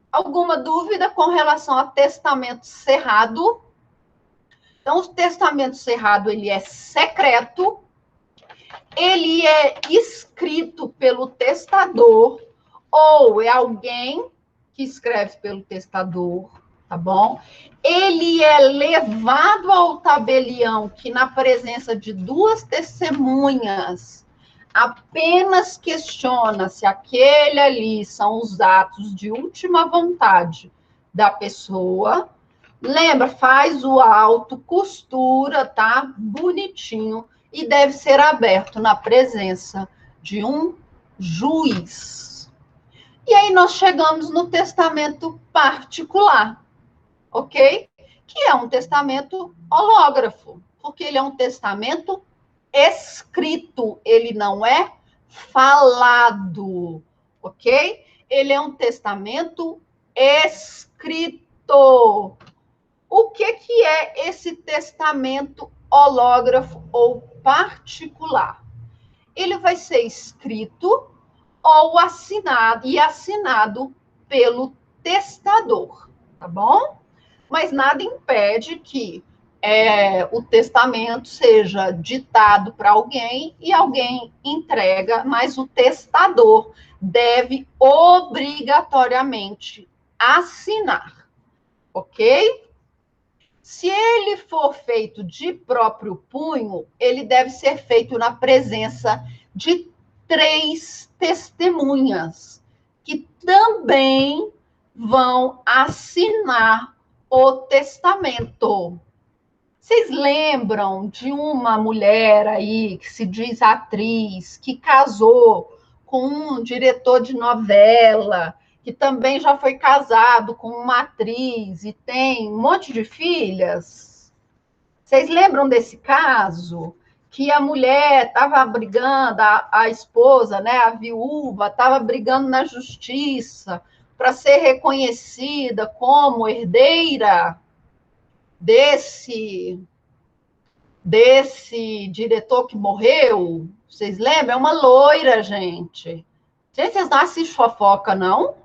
Alguma dúvida com relação a testamento cerrado? Então, o testamento cerrado, ele é secreto, ele é escrito pelo testador, ou é alguém que escreve pelo testador, tá bom? Ele é levado ao tabelião, que na presença de duas testemunhas apenas questiona se aquele ali são os atos de última vontade da pessoa. Lembra, faz o auto, costura, tá? Bonitinho, e deve ser aberto na presença de um juiz. E aí nós chegamos no testamento particular, ok? Que é um testamento hológrafo, porque ele é um testamento escrito, ele não é falado, ok? Ele é um testamento escrito. O que é esse testamento hológrafo ou particular? Ele vai ser escrito ou assinado pelo testador, tá bom? Mas nada impede que o testamento seja ditado para alguém e alguém entrega, mas o testador deve obrigatoriamente assinar, ok? Se ele for feito de próprio punho, ele deve ser feito na presença de 3 testemunhas, que também vão assinar o testamento. Vocês lembram de uma mulher aí que se diz atriz, que casou com um diretor de novela, que também já foi casado com uma atriz e tem um monte de filhas? Vocês lembram desse caso? Que a mulher estava brigando, a esposa, né, a viúva, estava brigando na justiça para ser reconhecida como herdeira desse diretor que morreu. Vocês lembram? É uma loira, gente. Gente, vocês não assistem fofoca, não?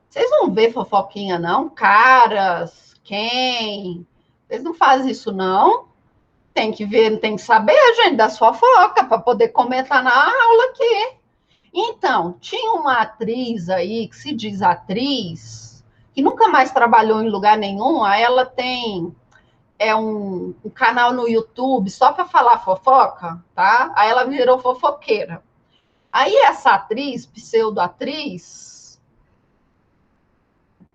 Vocês não vê fofoquinha, não? Caras, quem? Vocês não fazem isso, não? Tem que ver, tem que saber, gente, da fofoca, para poder comentar na aula aqui. Então, tinha uma atriz aí, que se diz atriz, que nunca mais trabalhou em lugar nenhum. Aí ela tem um canal no YouTube só para falar fofoca, tá? Aí ela virou fofoqueira. Aí essa atriz, pseudo-atriz,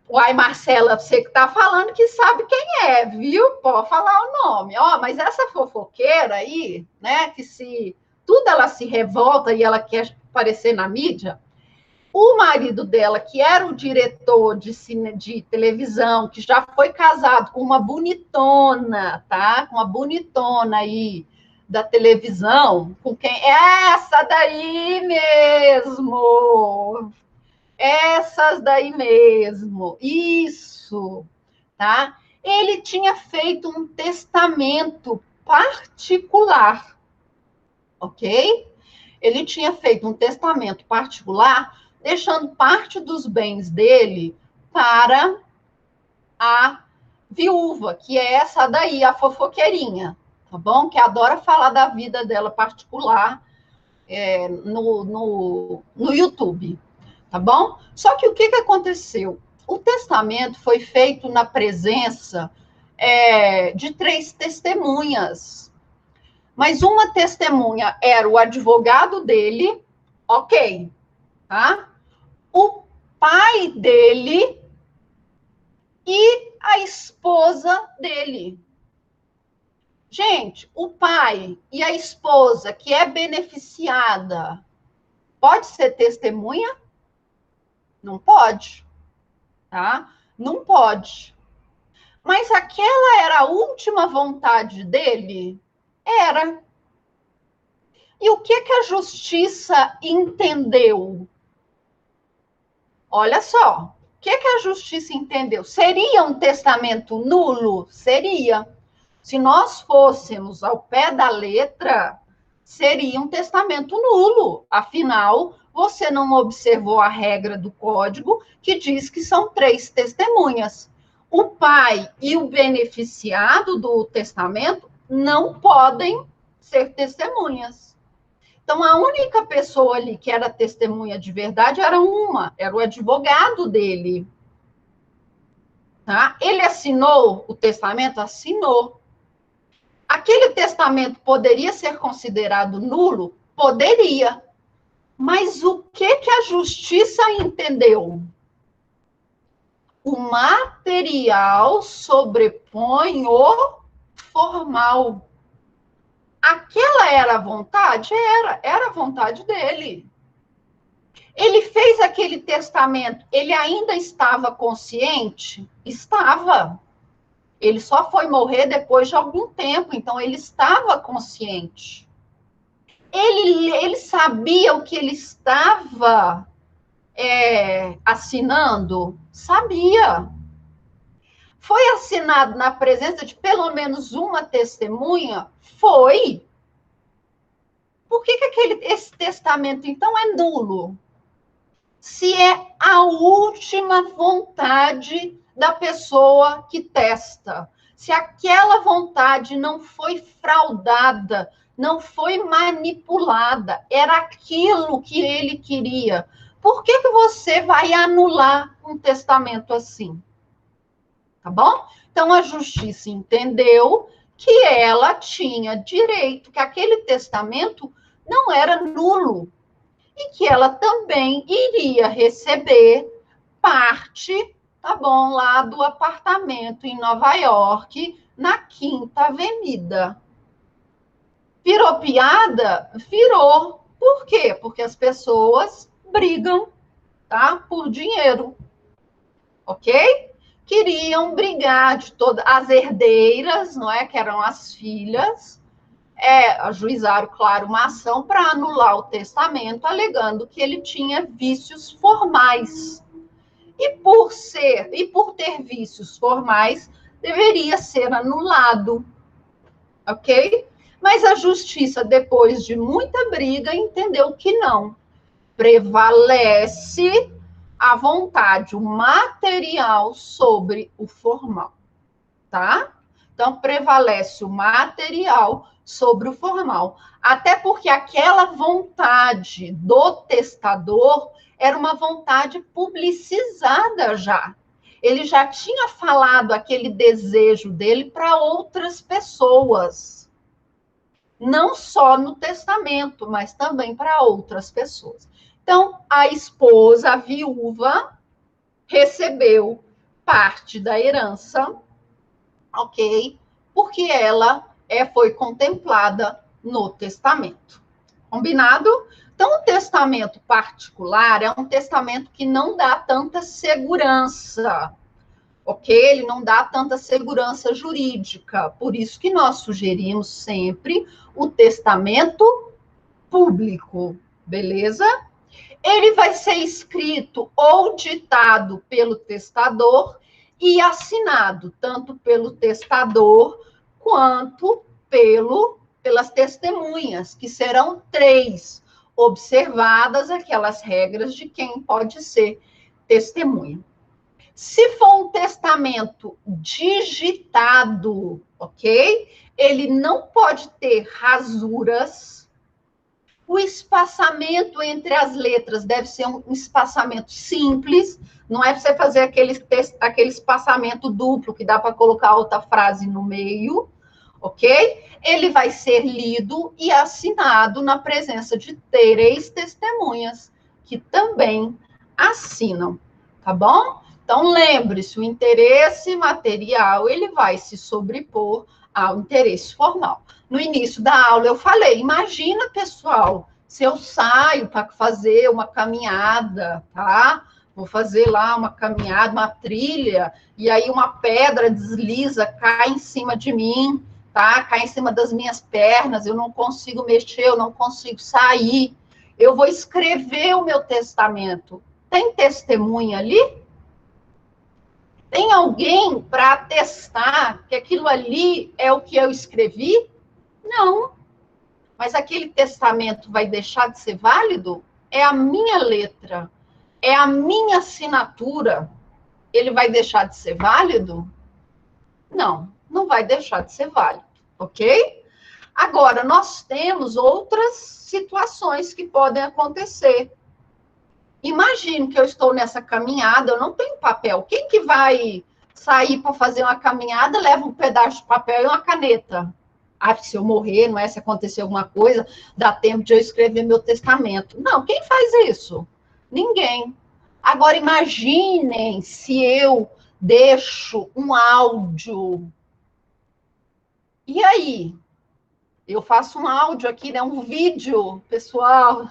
uai, Marcela, você que tá falando que sabe quem é, viu? Pode falar o nome. Ó, mas essa fofoqueira aí, né, que se tudo ela se revolta e ela quer aparecer na mídia, o marido dela, que era o diretor de televisão, que já foi casado com uma bonitona, tá? Com uma bonitona aí da televisão, com quem? Essa daí mesmo! Essas daí mesmo, isso, tá? Ele tinha feito um testamento particular, ok? Ele tinha feito um testamento particular, deixando parte dos bens dele para a viúva, que é essa daí, a fofoqueirinha, tá bom? Que adora falar da vida dela particular no YouTube, tá bom? Só que o que aconteceu? O testamento foi feito na presença de 3 testemunhas, mas uma testemunha era o advogado dele, ok, tá? O pai dele e a esposa dele. Gente, o pai e a esposa que é beneficiada pode ser testemunha? Não pode, tá? Não pode. Mas aquela era a última vontade dele? Era. E o que a justiça entendeu? Olha só, o que a justiça entendeu? Seria um testamento nulo? Seria. Se nós fôssemos ao pé da letra, seria um testamento nulo. Afinal, você não observou a regra do código que diz que são 3 testemunhas. O pai e o beneficiado do testamento não podem ser testemunhas. Então, a única pessoa ali que era testemunha de verdade era o advogado dele. Tá? Ele assinou o testamento? Assinou. Aquele testamento poderia ser considerado nulo? Poderia. Mas o que a justiça entendeu? O material sobrepõe o formal. Aquela era a vontade? Era a vontade dele. Ele fez aquele testamento, ele ainda estava consciente? Estava. Ele só foi morrer depois de algum tempo, então ele estava consciente. Ele sabia o que ele estava assinando? Sabia. Foi assinado na presença de pelo menos uma testemunha? Foi. Por que esse testamento, então, é nulo? Se é a última vontade da pessoa que testa, se aquela vontade não foi fraudada, não foi manipulada, era aquilo que ele queria, por que você vai anular um testamento assim? Tá bom? Então, a justiça entendeu que ela tinha direito, que aquele testamento não era nulo, e que ela também iria receber parte, tá bom, lá do apartamento em Nova York, na Quinta Avenida. Virou piada? Virou. Por quê? Porque as pessoas brigam, tá? Por dinheiro. Ok? Queriam brigar de todas as herdeiras, não é? Que eram as filhas, ajuizaram, claro, uma ação para anular o testamento, alegando que ele tinha vícios formais. E por ter vícios formais, deveria ser anulado. Ok? Mas a justiça, depois de muita briga, entendeu que não. Prevalece a vontade, o material sobre o formal. Tá? Então, prevalece o material sobre o formal. Até porque aquela vontade do testador era uma vontade publicizada já. Ele já tinha falado aquele desejo dele para outras pessoas. Não só no testamento, mas também para outras pessoas. Então, a esposa, a viúva, recebeu parte da herança, ok? Porque ela foi contemplada no testamento. Combinado? Então, o testamento particular é um testamento que não dá tanta segurança, ok? Ele não dá tanta segurança jurídica. Por isso que nós sugerimos sempre o testamento público, beleza? Ele vai ser escrito ou ditado pelo testador e assinado tanto pelo testador quanto pelas testemunhas, que serão 3, observadas aquelas regras de quem pode ser testemunha. Se for um testamento digitado, ok? Ele não pode ter rasuras. O espaçamento entre as letras deve ser um espaçamento simples, não é para você fazer aquele espaçamento duplo que dá para colocar outra frase no meio, ok? Ele vai ser lido e assinado na presença de 3 testemunhas, que também assinam, tá bom? Então, lembre-se, o interesse material, ele vai se sobrepor ao interesse formal. No início da aula eu falei, imagina, pessoal, se eu saio para fazer uma caminhada, tá? Vou fazer lá uma caminhada, uma trilha, e aí uma pedra desliza, cai em cima de mim, tá? Cai em cima das minhas pernas, eu não consigo mexer, eu não consigo sair. Eu vou escrever o meu testamento. Tem testemunha ali? Tem alguém para atestar que aquilo ali é o que eu escrevi? Não. Mas aquele testamento vai deixar de ser válido? É a minha letra, é a minha assinatura. Ele vai deixar de ser válido? Não, não vai deixar de ser válido, ok? Agora, nós temos outras situações que podem acontecer. Imagino que eu estou nessa caminhada, eu não tenho papel. Quem que vai sair para fazer uma caminhada, leva um pedaço de papel e uma caneta? Ah, se eu morrer, não é? Se acontecer alguma coisa, dá tempo de eu escrever meu testamento. Não, quem faz isso? Ninguém. Agora, imaginem se eu deixo um áudio. E aí? Eu faço um áudio aqui, né? Um vídeo, pessoal.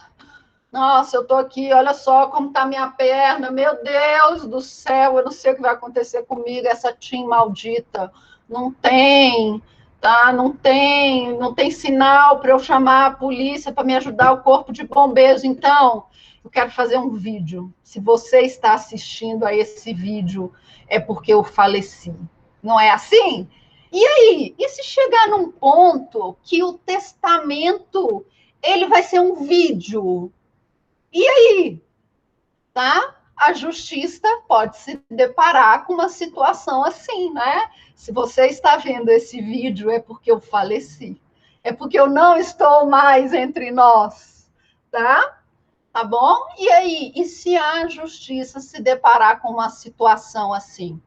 Nossa, eu tô aqui, olha só como tá minha perna. Meu Deus do céu, eu não sei o que vai acontecer comigo, essa TIM maldita. Não tem, tá? Não tem sinal para eu chamar a polícia para me ajudar, o corpo de bombeiros. Então, eu quero fazer um vídeo. Se você está assistindo a esse vídeo, é porque eu faleci. Não é assim? E aí? E se chegar num ponto que o testamento ele vai ser um vídeo? E aí, tá? A justiça pode se deparar com uma situação assim, né? Se você está vendo esse vídeo, é porque eu faleci. É porque eu não estou mais entre nós, tá? Tá bom? E aí, e se a justiça se deparar com uma situação assim?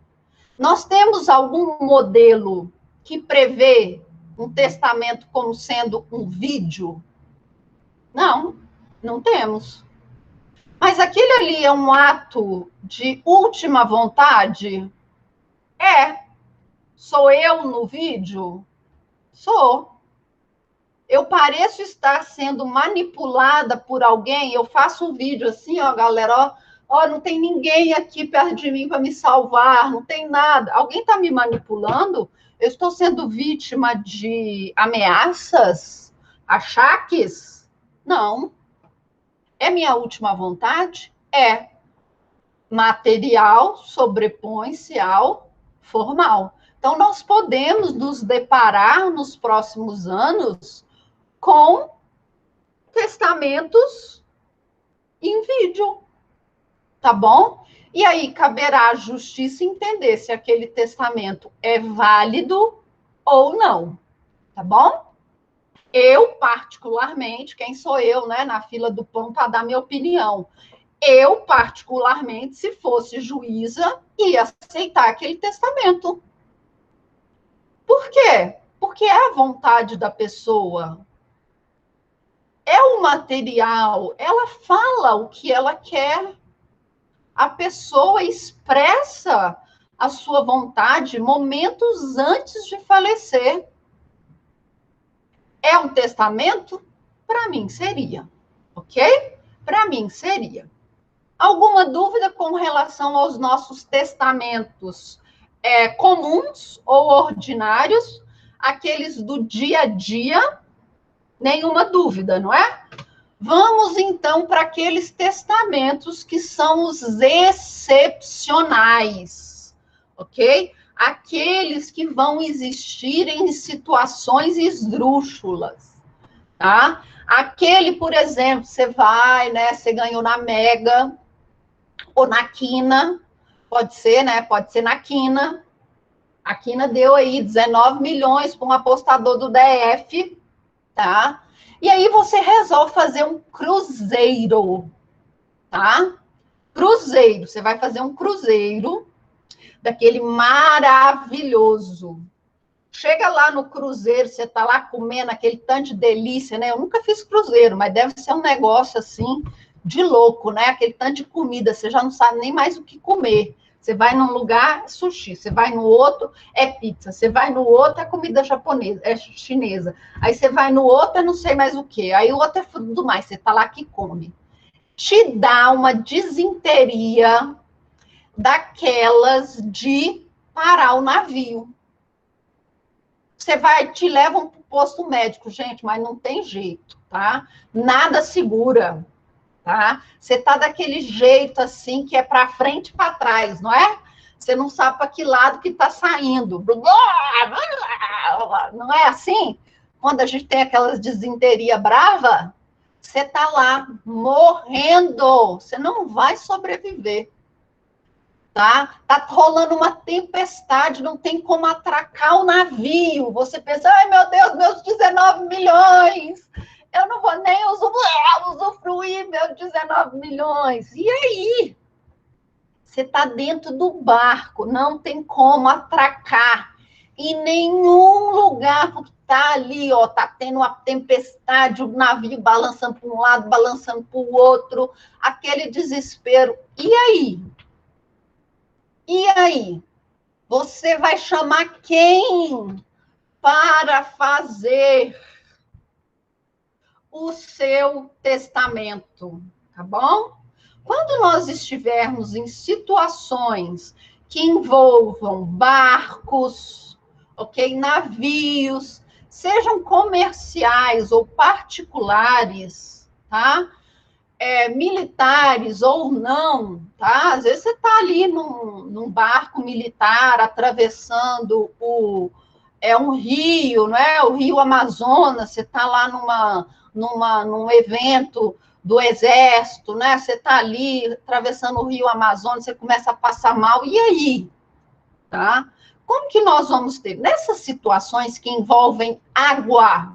Nós temos algum modelo que prevê um testamento como sendo um vídeo? Não, não temos. Mas aquele ali é um ato de última vontade? É. Sou eu no vídeo? Sou. Eu pareço estar sendo manipulada por alguém, eu faço um vídeo assim, ó, galera, ó, não tem ninguém aqui perto de mim para me salvar, não tem nada. Alguém está me manipulando? Eu estou sendo vítima de ameaças? Achaques? Não. É minha última vontade? É. Material sobrepõe-se ao formal. Então, nós podemos nos deparar nos próximos anos com testamentos em vídeo, tá bom? E aí caberá à justiça entender se aquele testamento é válido ou não, tá bom? Eu, particularmente, quem sou eu, né, na fila do pão para dar minha opinião? Eu, particularmente, se fosse juíza, ia aceitar aquele testamento. Por quê? Porque é a vontade da pessoa. É o material. Ela fala o que ela quer. A pessoa expressa a sua vontade momentos antes de falecer. É um testamento? Para mim, seria. Ok? Para mim, seria. Alguma dúvida com relação aos nossos testamentos comuns ou ordinários, aqueles do dia a dia? Nenhuma dúvida, não é? Vamos então para aqueles testamentos que são os excepcionais, ok? Aqueles que vão existir em situações esdrúxulas, tá? Aquele, por exemplo, você vai, né? Você ganhou na Mega ou na Quina, pode ser, né? Pode ser na Quina. A Quina deu aí 19 milhões para um apostador do DF, tá? E aí você resolve fazer um cruzeiro, tá? Cruzeiro, você vai fazer um cruzeiro daquele maravilhoso. Chega lá no cruzeiro, você tá lá comendo aquele tanto de delícia, né? Eu nunca fiz cruzeiro, mas deve ser um negócio assim de louco, né? Aquele tanto de comida, você já não sabe nem mais o que comer. Você vai num lugar, é sushi. Você vai no outro, é pizza. Você vai no outro, é comida japonesa, é chinesa. Aí você vai no outro, é não sei mais o quê. Aí o outro é tudo mais. Você tá lá que come. Te dá uma disenteria daquelas de parar o navio. Você vai, te levam para o posto médico, gente, mas não tem jeito, tá? Nada segura. Tá? Você tá daquele jeito assim que é para frente e para trás, não é? Você não sabe para que lado que está saindo. Não é assim? Quando a gente tem aquelas disenteria brava, você tá lá morrendo, você não vai sobreviver. tá? Tá rolando uma tempestade, não tem como atracar o navio. Você pensa, ai meu Deus, meus 19 milhões, eu não vou nem usufruir meus 19 milhões. E aí? Você está dentro do barco, não tem como atracar em nenhum lugar, porque está ali, ó, tá tendo uma tempestade, o navio balançando para um lado, balançando para o outro, aquele desespero. E aí? E aí? Você vai chamar quem para fazer o seu testamento, tá bom? Quando nós estivermos em situações que envolvam barcos, ok, navios, sejam comerciais ou particulares, tá? Militares ou não, tá? Às vezes você está ali num barco militar atravessando um rio, não é? O Rio Amazonas, você está lá num evento do exército, né? Você está ali atravessando o Rio Amazonas, você começa a passar mal, e aí? Tá? Como que nós vamos ter? Nessas situações que envolvem água,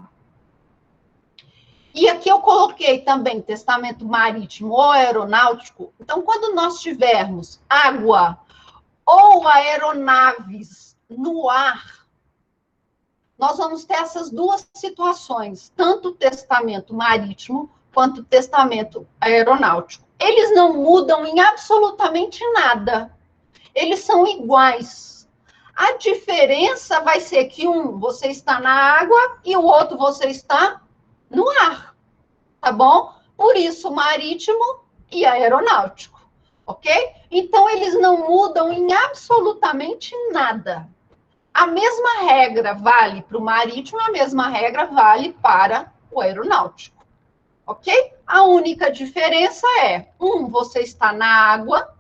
e aqui eu coloquei também testamento marítimo ou aeronáutico. Então, quando nós tivermos água ou aeronaves no ar, nós vamos ter essas duas situações, tanto o testamento marítimo quanto o testamento aeronáutico. Eles não mudam em absolutamente nada. Eles são iguais. A diferença vai ser que um você está na água e o outro você está no ar, tá bom? Por isso, marítimo e aeronáutico, ok? Então, eles não mudam em absolutamente nada. A mesma regra vale para o marítimo, a mesma regra vale para o aeronáutico, ok? A única diferença é, você está na água,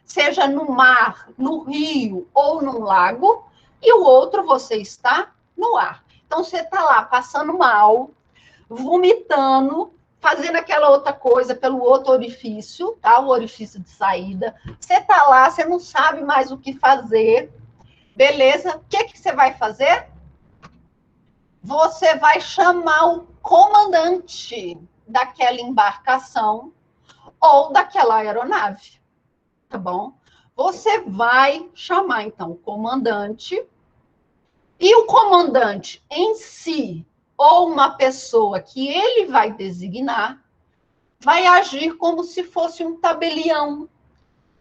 seja no mar, no rio ou num lago, e o outro você está no ar. Então, você está lá passando mal, vomitando, fazendo aquela outra coisa pelo outro orifício, tá? O orifício de saída. Você está lá, você não sabe mais o que fazer. Beleza? O que você vai fazer? Você vai chamar o comandante daquela embarcação ou daquela aeronave, tá bom? Você vai chamar, então, o comandante, e o comandante em si, ou uma pessoa que ele vai designar, vai agir como se fosse um tabelião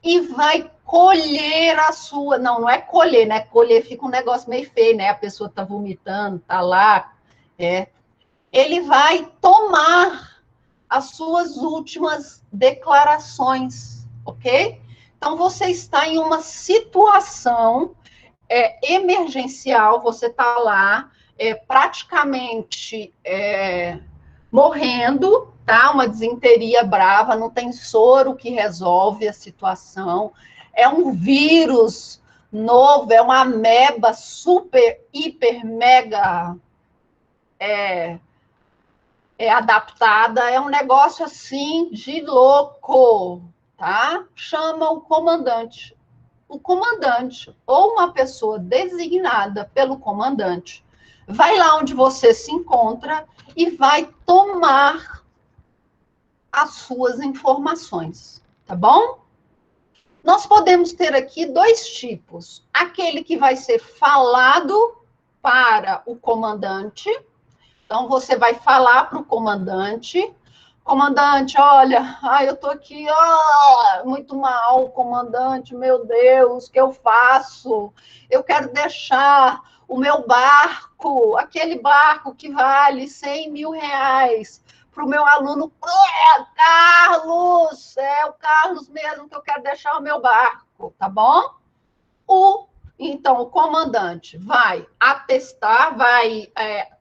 e vai colher a sua... Não é colher, né? Colher fica um negócio meio feio, né? A pessoa está vomitando, está lá. Ele vai tomar as suas últimas declarações, ok? Então, você está em uma situação emergencial, você está lá praticamente morrendo, tá? Uma disenteria brava, não tem soro que resolve a situação. É um vírus novo, é uma ameba super, hiper, mega adaptada, é um negócio assim de louco, tá? Chama o comandante. O comandante, ou uma pessoa designada pelo comandante, vai lá onde você se encontra e vai tomar as suas informações, tá bom? Nós podemos ter aqui dois tipos. Aquele que vai ser falado para o comandante. Então, você vai falar para o comandante. Comandante, olha, eu tô aqui, muito mal, comandante, meu Deus, o que eu faço? Eu quero deixar o meu barco, aquele barco que vale 100 mil reais, para o meu aluno, Carlos, é o Carlos mesmo que eu quero deixar o meu barco, tá bom? Então, o comandante vai atestar, vai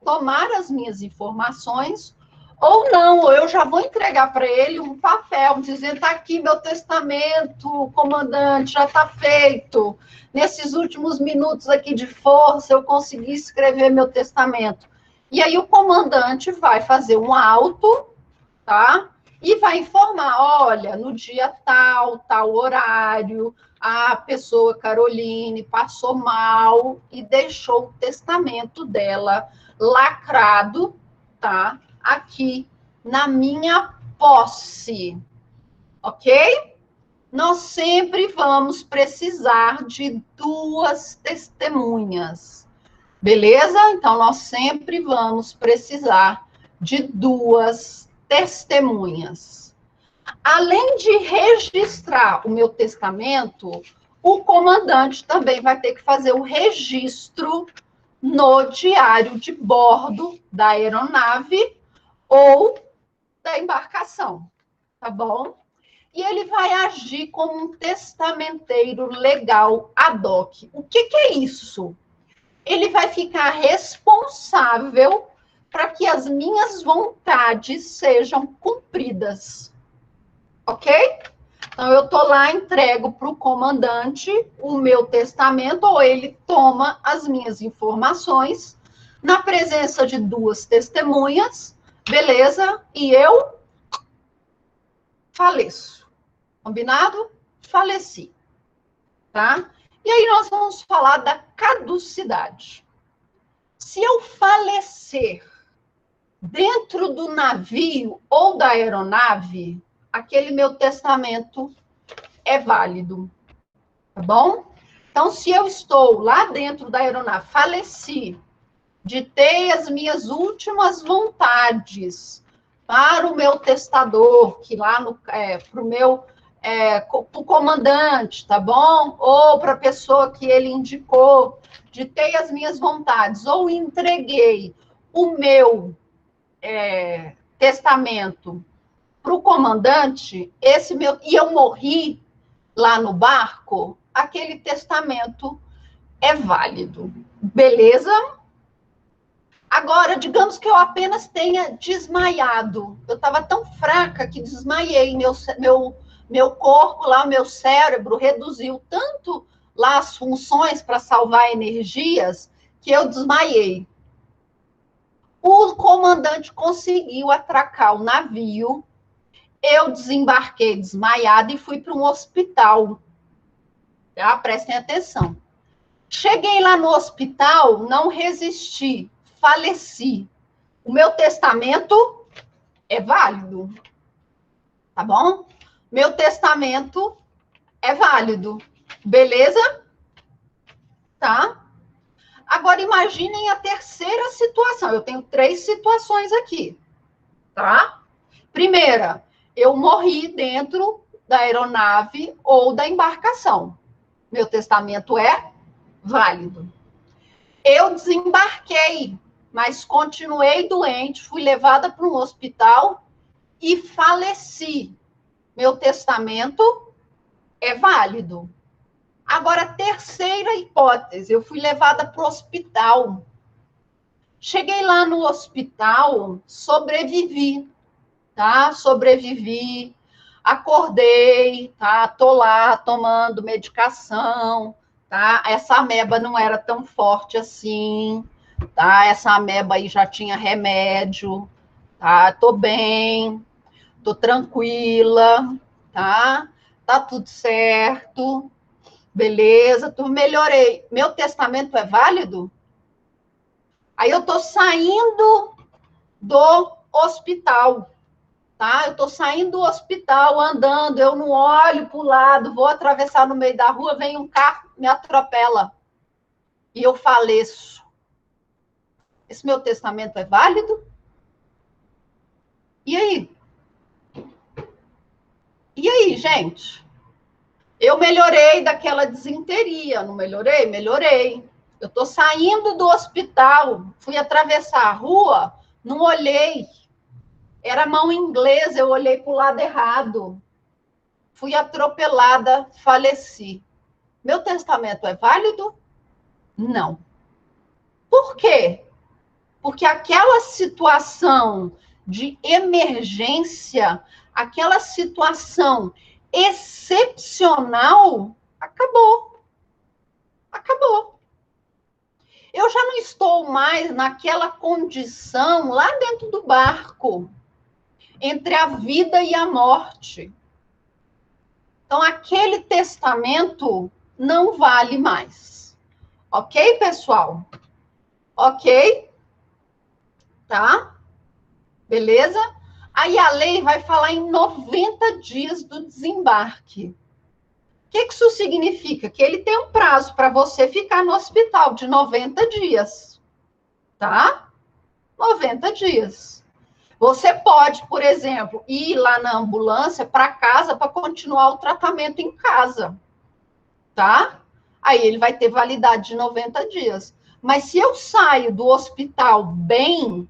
tomar as minhas informações, ou não, ou eu já vou entregar para ele um papel, dizendo, está aqui meu testamento, comandante, já está feito. Nesses últimos minutos aqui de força, eu consegui escrever meu testamento. E aí o comandante vai fazer um auto, tá? E vai informar, olha, no dia tal, tal horário, a pessoa Caroline passou mal e deixou o testamento dela lacrado, tá? Aqui na minha posse, ok? Nós sempre vamos precisar de duas testemunhas, beleza? Então, nós sempre vamos precisar de duas testemunhas. Além de registrar o meu testamento, o comandante também vai ter que fazer o registro no diário de bordo da aeronave ou da embarcação, tá bom? E ele vai agir como um testamenteiro legal ad hoc. O que é isso? Ele vai ficar responsável para que as minhas vontades sejam cumpridas. Ok? Então, eu estou lá, entrego para o comandante o meu testamento, ou ele toma as minhas informações, na presença de duas testemunhas, beleza? E eu faleço. Combinado? Faleci. Tá? E aí nós vamos falar da caducidade. Se eu falecer dentro do navio ou da aeronave, aquele meu testamento é válido, tá bom? Então, se eu estou lá dentro da aeronave, faleci, ditei as minhas últimas vontades para o meu testador, que lá para o meu o comandante, tá bom? Ou para a pessoa que ele indicou, ditei as minhas vontades, ou entreguei o meu testamento para o comandante, e eu morri lá no barco, aquele testamento é válido. Beleza? Agora, digamos que eu apenas tenha desmaiado. Eu estava tão fraca que desmaiei. Meu corpo lá, meu cérebro reduziu tanto lá as funções para salvar energias que eu desmaiei. O comandante conseguiu atracar o navio. Eu desembarquei desmaiada e fui para um hospital. Tá? Prestem atenção. Cheguei lá no hospital, não resisti, faleci. O meu testamento é válido, tá bom? Meu testamento é válido, beleza? Tá? Agora, imaginem a terceira situação. Eu tenho 3 situações aqui, tá? Primeira, eu morri dentro da aeronave ou da embarcação. Meu testamento é válido. Eu desembarquei, mas continuei doente, fui levada para um hospital e faleci. Meu testamento é válido. Agora, terceira hipótese, eu fui levada para o hospital. Cheguei lá no hospital, sobrevivi, tá? Sobrevivi, acordei, tá? Tô lá tomando medicação, tá? Essa ameba não era tão forte assim, tá? Essa ameba aí já tinha remédio, tá? Tô bem, tô tranquila, tá? Tá tudo certo, beleza, tu melhorei. Meu testamento é válido? Aí eu tô saindo do hospital, tá? Eu tô saindo do hospital, andando, eu não olho pro lado, vou atravessar no meio da rua, vem um carro, me atropela. E eu faleço. Esse meu testamento é válido? E aí? E aí, gente? Eu melhorei daquela desinteria, não melhorei? Melhorei. Eu tô saindo do hospital, fui atravessar a rua, não olhei. Era mão inglesa, eu olhei para o lado errado. Fui atropelada, faleci. Meu testamento é válido? Não. Por quê? Porque aquela situação de emergência, aquela situação excepcional, acabou. Acabou. Eu já não estou mais naquela condição lá dentro do barco, entre a vida e a morte. Então, aquele testamento não vale mais. Ok, pessoal? Ok? Tá? Beleza? Aí a lei vai falar em 90 dias do desembarque. O que isso significa? Que ele tem um prazo para você ficar no hospital de 90 dias. Tá? 90 dias. Você pode, por exemplo, ir lá na ambulância para casa para continuar o tratamento em casa. Tá? Aí ele vai ter validade de 90 dias. Mas se eu saio do hospital bem,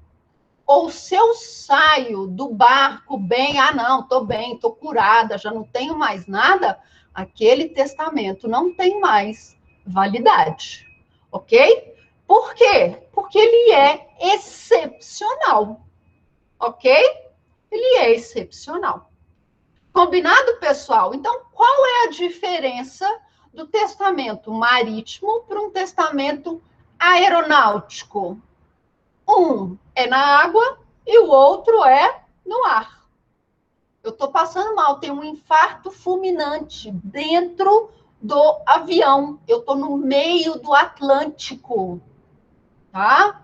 ou se eu saio do barco bem, não, estou bem, estou curada, já não tenho mais nada, aquele testamento não tem mais validade, ok? Por quê? Porque ele é excepcional, ok? Ele é excepcional. Combinado, pessoal? Então, qual é a diferença do testamento marítimo para um testamento aeronáutico? Um é na água e o outro é no ar. Eu estou passando mal, tenho um infarto fulminante dentro do avião. Eu estou no meio do Atlântico, tá?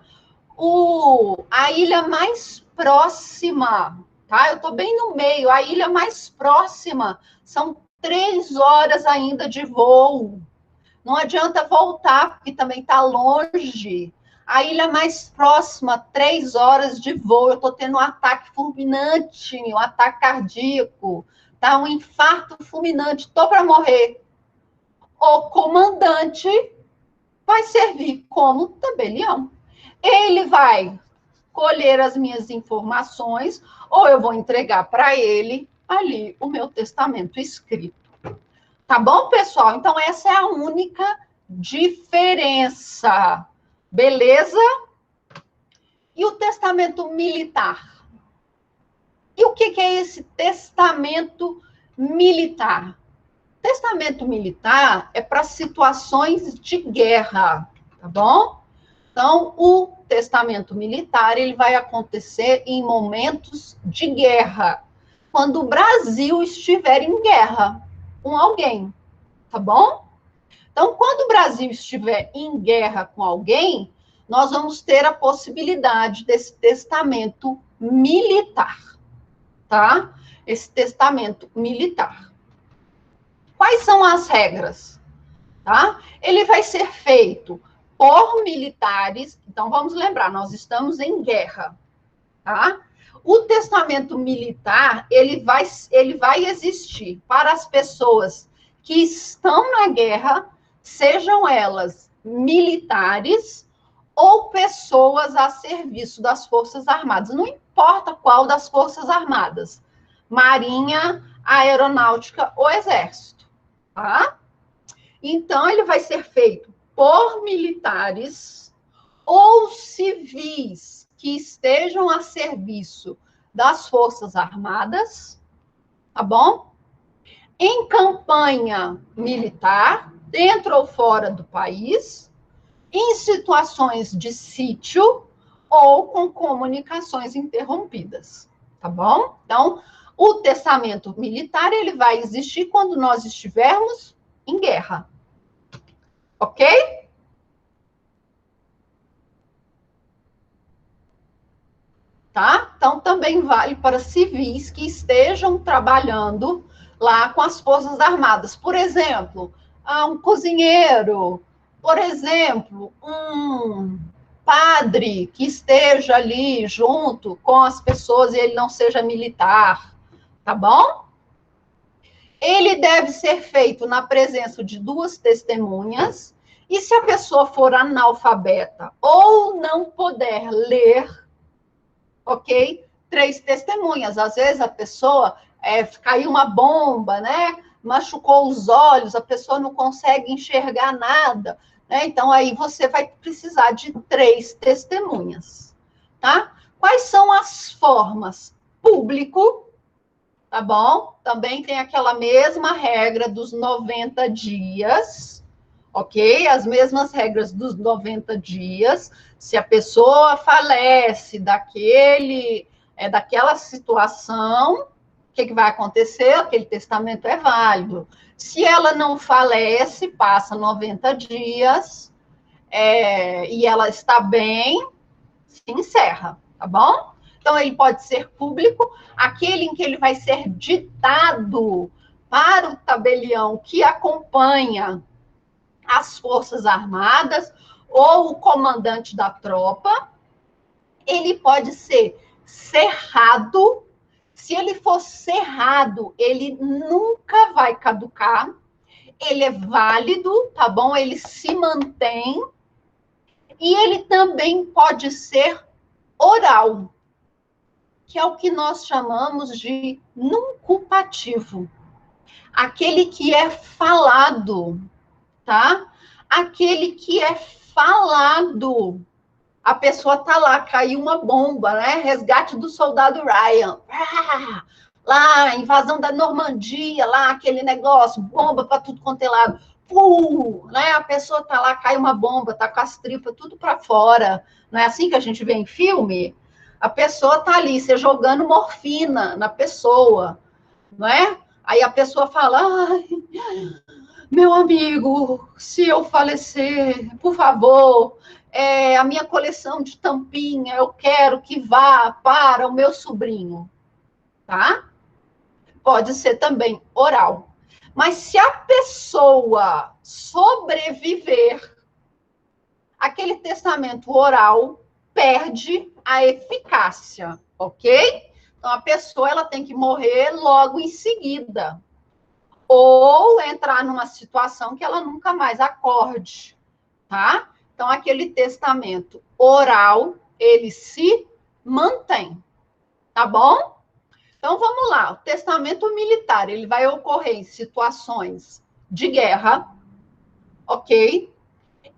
A ilha mais próxima, tá? Eu estou bem no meio. A ilha mais próxima são 3 horas ainda de voo. Não adianta voltar, porque também está longe. A ilha mais próxima, 3 horas de voo. Eu estou tendo um ataque fulminante, um ataque cardíaco, tá? Um infarto fulminante. Estou para morrer. O comandante vai servir como tabelião. Ele vai colher as minhas informações, ou eu vou entregar para ele ali o meu testamento escrito. Tá bom, pessoal? Então, essa é a única diferença. Beleza? E o testamento militar? E o que é esse testamento militar? Testamento militar é para situações de guerra, tá bom? Então, o testamento militar ele vai acontecer em momentos de guerra, quando o Brasil estiver em guerra com alguém, tá bom? Então, quando o Brasil estiver em guerra com alguém, nós vamos ter a possibilidade desse testamento militar, tá? Esse testamento militar. Quais são as regras? Tá? Ele vai ser feito por militares. Então, vamos lembrar, nós estamos em guerra, tá? O testamento militar, ele vai existir para as pessoas que estão na guerra, sejam elas militares ou pessoas a serviço das Forças Armadas. Não importa qual das Forças Armadas, Marinha, Aeronáutica ou Exército, tá? Então, ele vai ser feito por militares ou civis que estejam a serviço das Forças Armadas, tá bom? Em campanha militar, dentro ou fora do país, em situações de sítio ou com comunicações interrompidas, tá bom? Então, o testamento militar, ele vai existir quando nós estivermos em guerra. Ok? Tá? Então, também vale para civis que estejam trabalhando lá com as Forças Armadas. Por exemplo, um cozinheiro, por exemplo, um padre que esteja ali junto com as pessoas e ele não seja militar, tá bom? Ele deve ser feito na presença de 2 testemunhas, e se a pessoa for analfabeta ou não puder ler, ok? 3 testemunhas. Às vezes a pessoa caiu uma bomba, né? Machucou os olhos, a pessoa não consegue enxergar nada, né? Então aí você vai precisar de 3 testemunhas, tá? Quais são as formas? Público, tá bom? Também tem aquela mesma regra dos 90 dias, ok? As mesmas regras dos 90 dias. Se a pessoa falece daquela situação, o que vai acontecer? Aquele testamento é válido. Se ela não falece, passa 90 dias, e ela está bem, se encerra, tá bom? Então, ele pode ser público, aquele em que ele vai ser ditado para o tabelião que acompanha as Forças Armadas ou o comandante da tropa. Ele pode ser cerrado. Se ele for cerrado, ele nunca vai caducar. Ele é válido, tá bom? Ele se mantém. E ele também pode ser oral, que é o que nós chamamos de nuncupativo. Aquele que é falado, tá? Aquele que é falado. A pessoa tá lá, caiu uma bomba, né? Resgate do soldado Ryan. Lá, invasão da Normandia, lá, aquele negócio, bomba para tudo quanto é lado. Né? A pessoa tá lá, cai uma bomba, tá com as tripas tudo para fora. Não é assim que a gente vê em filme? A pessoa tá ali, você jogando morfina na pessoa, não é? Aí a pessoa fala, ai, meu amigo, se eu falecer, por favor, a minha coleção de tampinha, eu quero que vá para o meu sobrinho, tá? Pode ser também oral. Mas se a pessoa sobreviver, aquele testamento oral perde a eficácia, ok? Então, a pessoa ela tem que morrer logo em seguida. Ou entrar numa situação que ela nunca mais acorde, tá? Então, aquele testamento oral, ele se mantém, tá bom? Então, vamos lá. O testamento militar, ele vai ocorrer em situações de guerra, ok?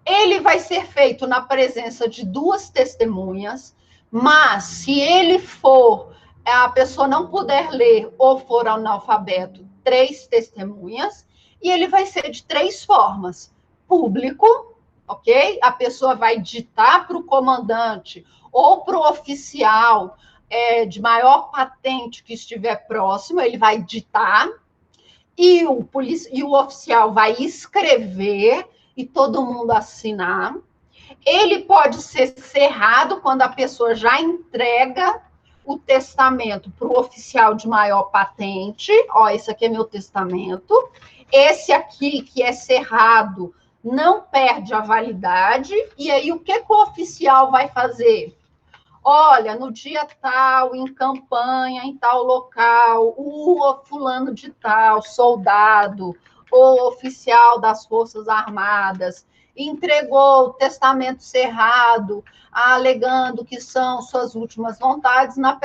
Ele vai ser feito na presença de duas testemunhas, mas se ele for, a pessoa não puder ler ou for analfabeto, 3 testemunhas, e ele vai ser de 3 formas. Público, ok? A pessoa vai ditar para o comandante ou para o oficial de maior patente que estiver próximo, ele vai ditar, e o oficial vai escrever e todo mundo assinar. Ele pode ser cerrado quando a pessoa já entrega o testamento para o oficial de maior patente. Ó, esse aqui é meu testamento. Esse aqui, que é cerrado, não perde a validade. E aí, o que o oficial vai fazer? Olha, no dia tal, em campanha, em tal local, o fulano de tal, soldado ou oficial das Forças Armadas, entregou o testamento cerrado, alegando que são suas últimas vontades na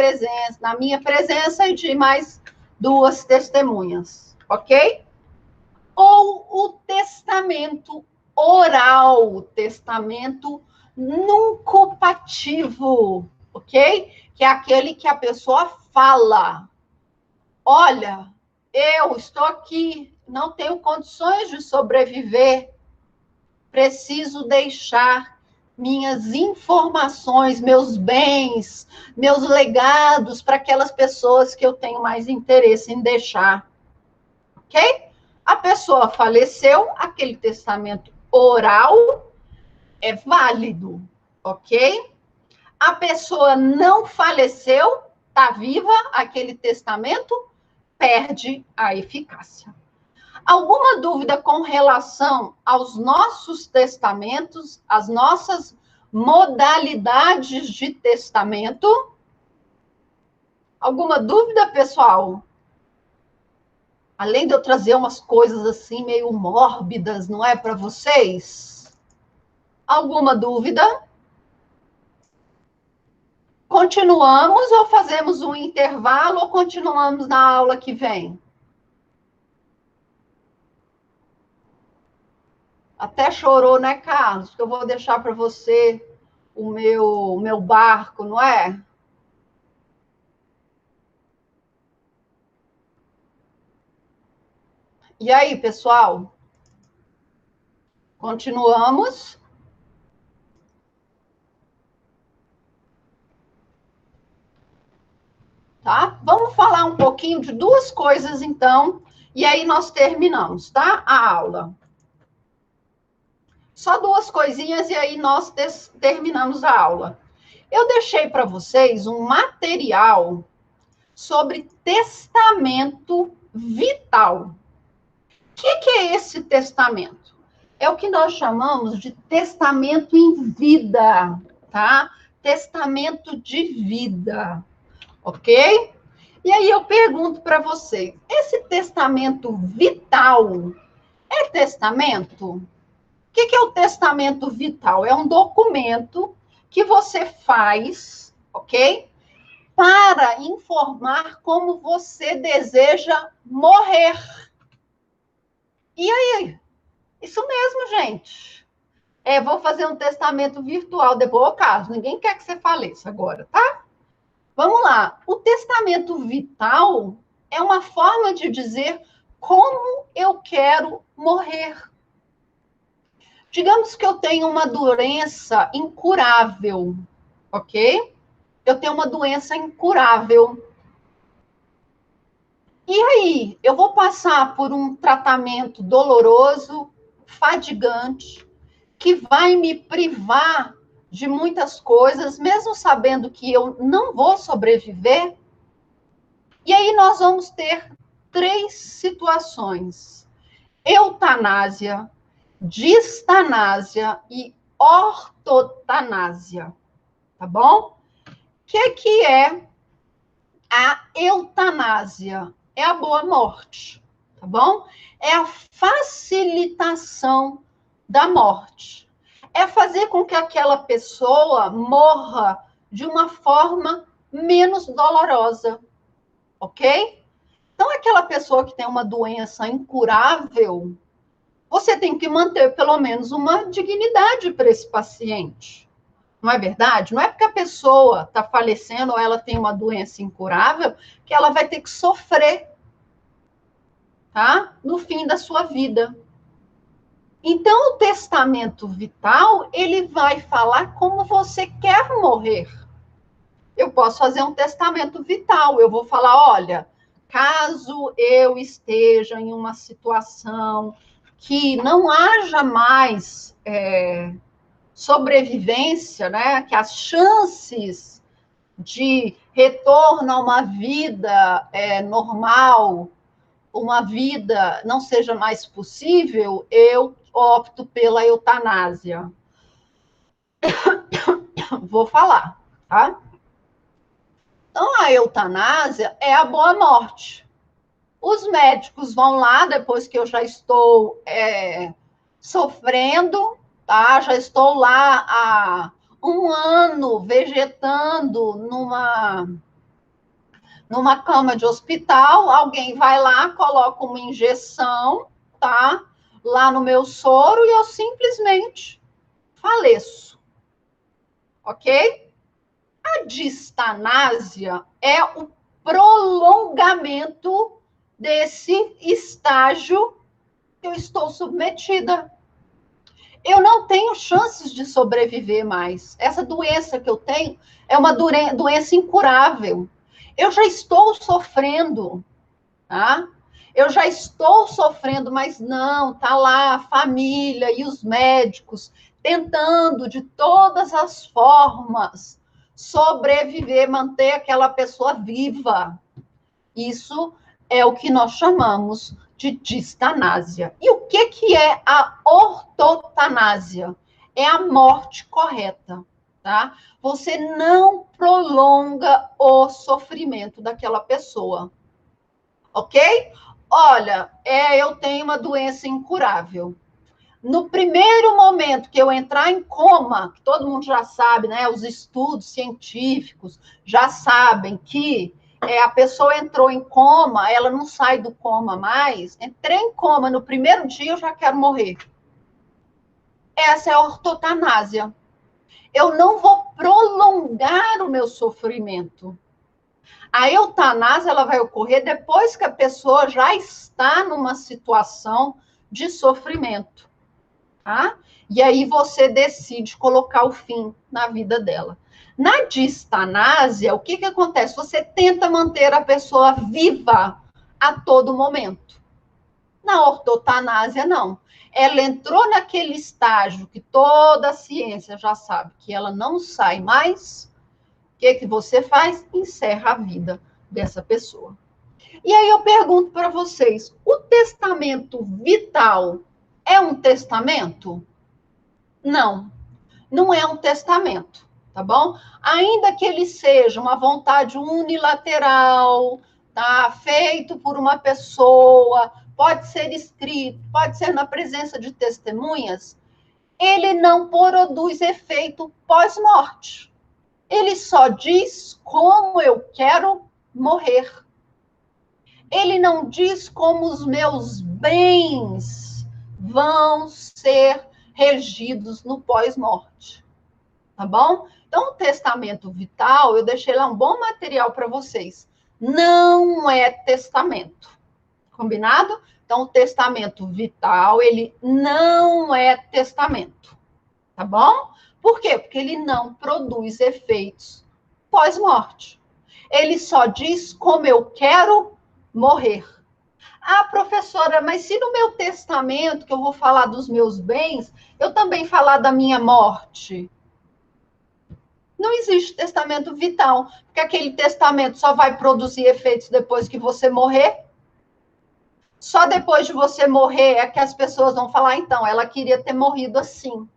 minha presença e de mais 2 testemunhas, ok? Ou o testamento oral, o testamento nuncupativo, ok? Que é aquele que a pessoa fala: olha, eu estou aqui, não tenho condições de sobreviver, preciso deixar minhas informações, meus bens, meus legados para aquelas pessoas que eu tenho mais interesse em deixar, ok? A pessoa faleceu, aquele testamento oral é válido, ok? A pessoa não faleceu, está viva, aquele testamento perde a eficácia. Alguma dúvida com relação aos nossos testamentos, as nossas modalidades de testamento? Alguma dúvida, pessoal? Além de eu trazer umas coisas assim meio mórbidas, não é, para vocês? Alguma dúvida? Continuamos ou fazemos um intervalo ou continuamos na aula que vem? Até chorou, né, Carlos? Que eu vou deixar para você o meu barco, não é? E aí, pessoal? Continuamos? Tá? Vamos Vamos falar um pouquinho de duas coisas, então, e aí nós terminamos, tá? A aula. Só duas coisinhas e aí nós terminamos a aula. Eu deixei para vocês um material sobre testamento vital. O que é esse testamento? É o que nós chamamos de testamento em vida, tá? Testamento de vida, ok? E aí eu pergunto para vocês, esse testamento vital é testamento? O que é o testamento vital? É um documento que você faz, ok? Para informar como você deseja morrer. E aí? Isso mesmo, gente. Vou fazer um testamento virtual depois, ao caso. Ninguém quer que você faleça agora, tá? Vamos lá. O testamento vital é uma forma de dizer como eu quero morrer. Digamos que eu tenho uma doença incurável, ok? Eu tenho uma doença incurável. E aí, eu vou passar por um tratamento doloroso, fadigante, que vai me privar de muitas coisas, mesmo sabendo que eu não vou sobreviver. E aí nós vamos ter 3 situações: eutanásia, distanásia e ortotanásia, tá bom? O que é a eutanásia? É a boa morte, tá bom? É a facilitação da morte. É fazer com que aquela pessoa morra de uma forma menos dolorosa, ok? Então, aquela pessoa que tem uma doença incurável, você tem que manter pelo menos uma dignidade para esse paciente. Não é verdade? Não é porque a pessoa está falecendo ou ela tem uma doença incurável que ela vai ter que sofrer, tá? No fim da sua vida. Então, o testamento vital, ele vai falar como você quer morrer. Eu posso fazer um testamento vital. Eu vou falar, olha, caso eu esteja em uma situação que não haja mais sobrevivência, né? Que as chances de retorno a uma vida normal, uma vida não seja mais possível, eu opto pela eutanásia. Vou falar, tá? Então, a eutanásia é a boa morte. Os médicos vão lá, depois que eu já estou sofrendo, tá? Já estou lá há 1 ano vegetando numa cama de hospital, alguém vai lá, coloca uma injeção, tá? Lá no meu soro e eu simplesmente faleço, ok? A distanásia é o prolongamento desse estágio que eu estou submetida. Eu não tenho chances de sobreviver mais. Essa doença que eu tenho é uma doença incurável. Eu já estou sofrendo, tá? Eu já estou sofrendo, mas não, tá lá a família e os médicos tentando de todas as formas sobreviver, manter aquela pessoa viva. Isso é o que nós chamamos de distanásia. E o que é a ortotanásia? É a morte correta, tá? Você não prolonga o sofrimento daquela pessoa, ok? Olha, eu tenho uma doença incurável. No primeiro momento que eu entrar em coma, que todo mundo já sabe, né? Os estudos científicos já sabem que a pessoa entrou em coma, ela não sai do coma mais. Entrei em coma no primeiro dia, eu já quero morrer. Essa é a ortotanásia. Eu não vou prolongar o meu sofrimento. A eutanásia ela vai ocorrer depois que a pessoa já está numa situação de sofrimento, tá? E aí você decide colocar o fim na vida dela. Na distanásia, o que acontece? Você tenta manter a pessoa viva a todo momento. Na ortotanásia, não. Ela entrou naquele estágio que toda a ciência já sabe que ela não sai mais. O que você faz? Encerra a vida dessa pessoa. E aí eu pergunto para vocês, o testamento vital é um testamento? Não, não é um testamento, tá bom? Ainda que ele seja uma vontade unilateral, tá? Feito por uma pessoa, pode ser escrito, pode ser na presença de testemunhas, ele não produz efeito pós-morte. Ele só diz como eu quero morrer. Ele não diz como os meus bens vão ser regidos no pós-morte. Tá bom? Então, o testamento vital, eu deixei lá um bom material para vocês. Não é testamento. Combinado? Então, o testamento vital, ele não é testamento. Tá bom? Por quê? Porque ele não produz efeitos pós-morte. Ele só diz como eu quero morrer. Ah, professora, mas se no meu testamento, que eu vou falar dos meus bens, eu também falar da minha morte? Não existe testamento vital, porque aquele testamento só vai produzir efeitos depois que você morrer. Só depois de você morrer é que as pessoas vão falar, então, ela queria ter morrido assim.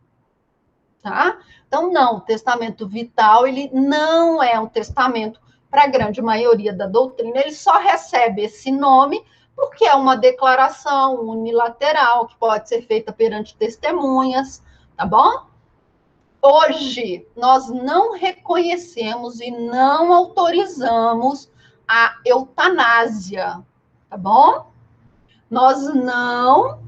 Tá? Então, não, o testamento vital, ele não é um testamento para a grande maioria da doutrina, ele só recebe esse nome porque é uma declaração unilateral que pode ser feita perante testemunhas, tá bom? Hoje, nós não reconhecemos e não autorizamos a eutanásia, tá bom? Nós não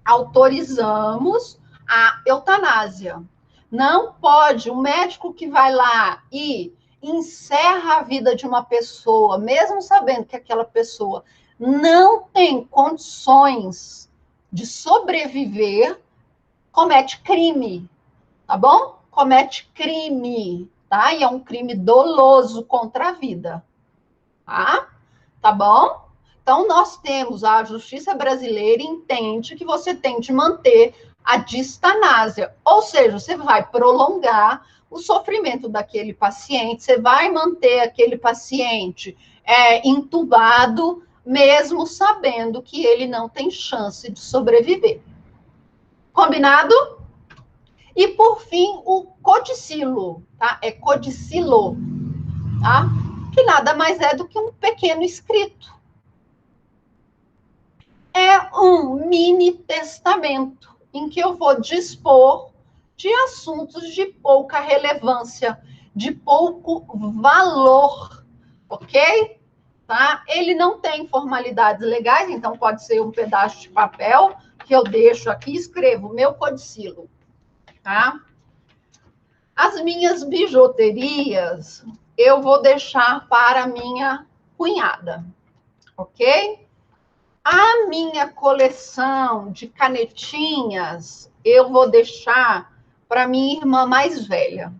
autorizamos a eutanásia. Não pode, um médico que vai lá e encerra a vida de uma pessoa, mesmo sabendo que aquela pessoa não tem condições de sobreviver, comete crime, tá bom? Comete crime, tá? E é um crime doloso contra a vida, tá? Tá bom? Então, nós temos, a justiça brasileira entende que você tem de manter a distanásia, ou seja, você vai prolongar o sofrimento daquele paciente, você vai manter aquele paciente entubado, mesmo sabendo que ele não tem chance de sobreviver. Combinado? E, por fim, o codicilo, tá? É codicilo, tá? Que nada mais é do que um pequeno escrito. É um mini testamento em que eu vou dispor de assuntos de pouca relevância, de pouco valor, ok? Tá? Ele não tem formalidades legais, então pode ser um pedaço de papel que eu deixo aqui e escrevo meu codicilo, tá? As minhas bijuterias eu vou deixar para minha cunhada, ok? A minha coleção de canetinhas eu vou deixar para minha irmã mais velha.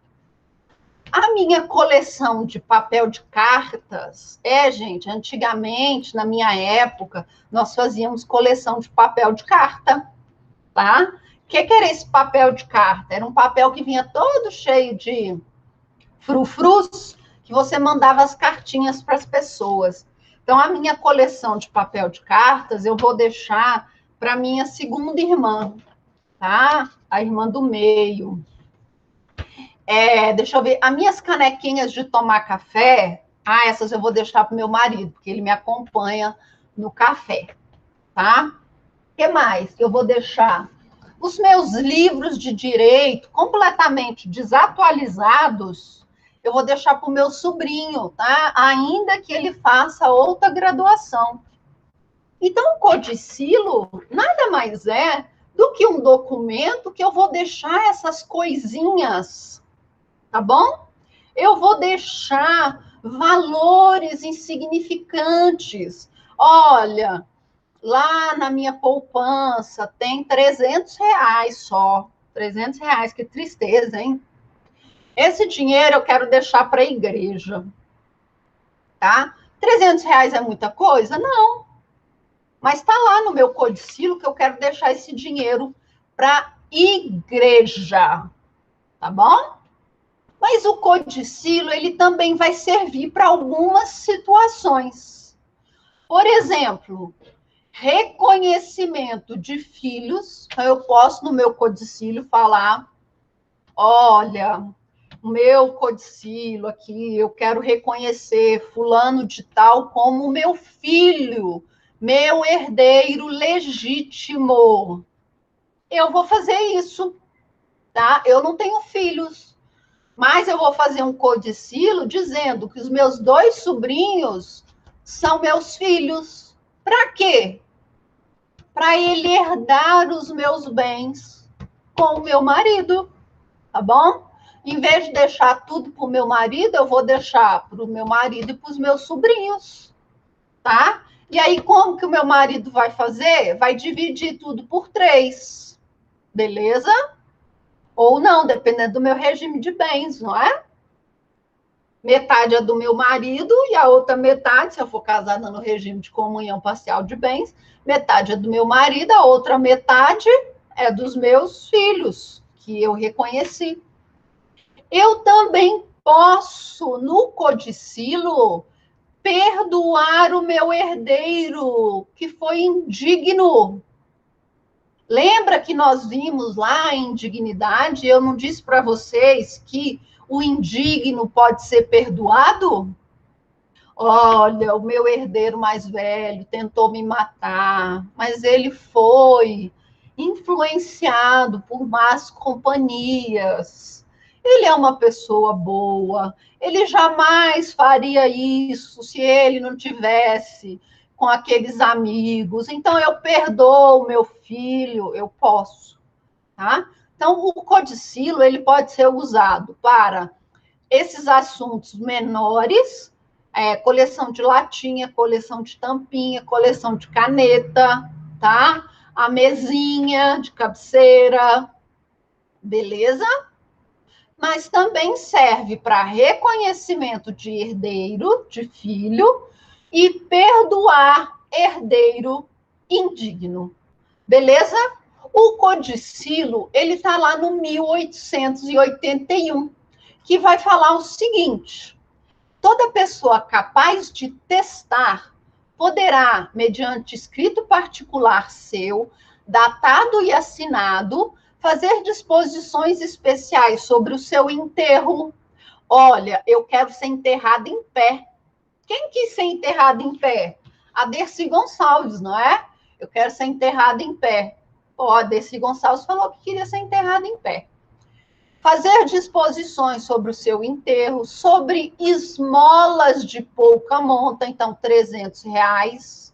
A minha coleção de papel de cartas, gente, antigamente, na minha época, nós fazíamos coleção de papel de carta, tá? O que era esse papel de carta? Era um papel que vinha todo cheio de frufrus, que você mandava as cartinhas para as pessoas. Então, a minha coleção de papel de cartas eu vou deixar para minha segunda irmã, tá? A irmã do meio. Deixa eu ver, as minhas canequinhas de tomar café, essas eu vou deixar para o meu marido, porque ele me acompanha no café, tá? O que mais? Eu vou deixar os meus livros de direito completamente desatualizados, eu vou deixar para o meu sobrinho, tá? Ainda que ele faça outra graduação. Então, o codicilo nada mais é do que um documento que eu vou deixar essas coisinhas, tá bom? Eu vou deixar valores insignificantes. Olha, lá na minha poupança tem R$300 só. R$300, que tristeza, hein? Esse dinheiro eu quero deixar para a igreja, tá? R$ 300 é muita coisa? Não. Mas está lá no meu codicilo que eu quero deixar esse dinheiro para a igreja, tá bom? Mas o codicilo, ele também vai servir para algumas situações. Por exemplo, reconhecimento de filhos. Então, eu posso, no meu codicilo, falar: olha, o meu codicilo aqui, eu quero reconhecer fulano de tal como meu filho, meu herdeiro legítimo. Eu vou fazer isso, tá? Eu não tenho filhos, mas eu vou fazer um codicilo dizendo que os meus 2 sobrinhos são meus filhos. Para quê? Para ele herdar os meus bens com o meu marido, tá bom? Em vez de deixar tudo para o meu marido, eu vou deixar para o meu marido e para os meus sobrinhos, tá? E aí, como que o meu marido vai fazer? Vai dividir tudo por 3, beleza? Ou não, dependendo do meu regime de bens, não é? Metade é do meu marido e a outra metade, se eu for casada no regime de comunhão parcial de bens, metade é do meu marido, a outra metade é dos meus filhos, que eu reconheci. Eu também posso, no codicilo, perdoar o meu herdeiro, que foi indigno. Lembra que nós vimos lá em indignidade, eu não disse para vocês que o indigno pode ser perdoado? Olha, o meu herdeiro mais velho tentou me matar, mas ele foi influenciado por más companhias. Ele é uma pessoa boa, ele jamais faria isso se ele não tivesse com aqueles amigos. Então eu perdoo meu filho, eu posso, tá? Então o codicilo ele pode ser usado para esses assuntos menores, coleção de latinha, coleção de tampinha, coleção de caneta, tá? A mesinha de cabeceira, beleza? Mas também serve para reconhecimento de herdeiro, de filho, e perdoar herdeiro indigno, beleza? O codicilo, ele está lá no 1881, que vai falar o seguinte: toda pessoa capaz de testar poderá, mediante escrito particular seu, datado e assinado, fazer disposições especiais sobre o seu enterro. Olha, eu quero ser enterrada em pé. Quem quis ser enterrado em pé? A Dercy Gonçalves, não é? Eu quero ser enterrada em pé. Ó, a Dercy Gonçalves falou que queria ser enterrada em pé. Fazer disposições sobre o seu enterro, sobre esmolas de pouca monta, então R$ 300,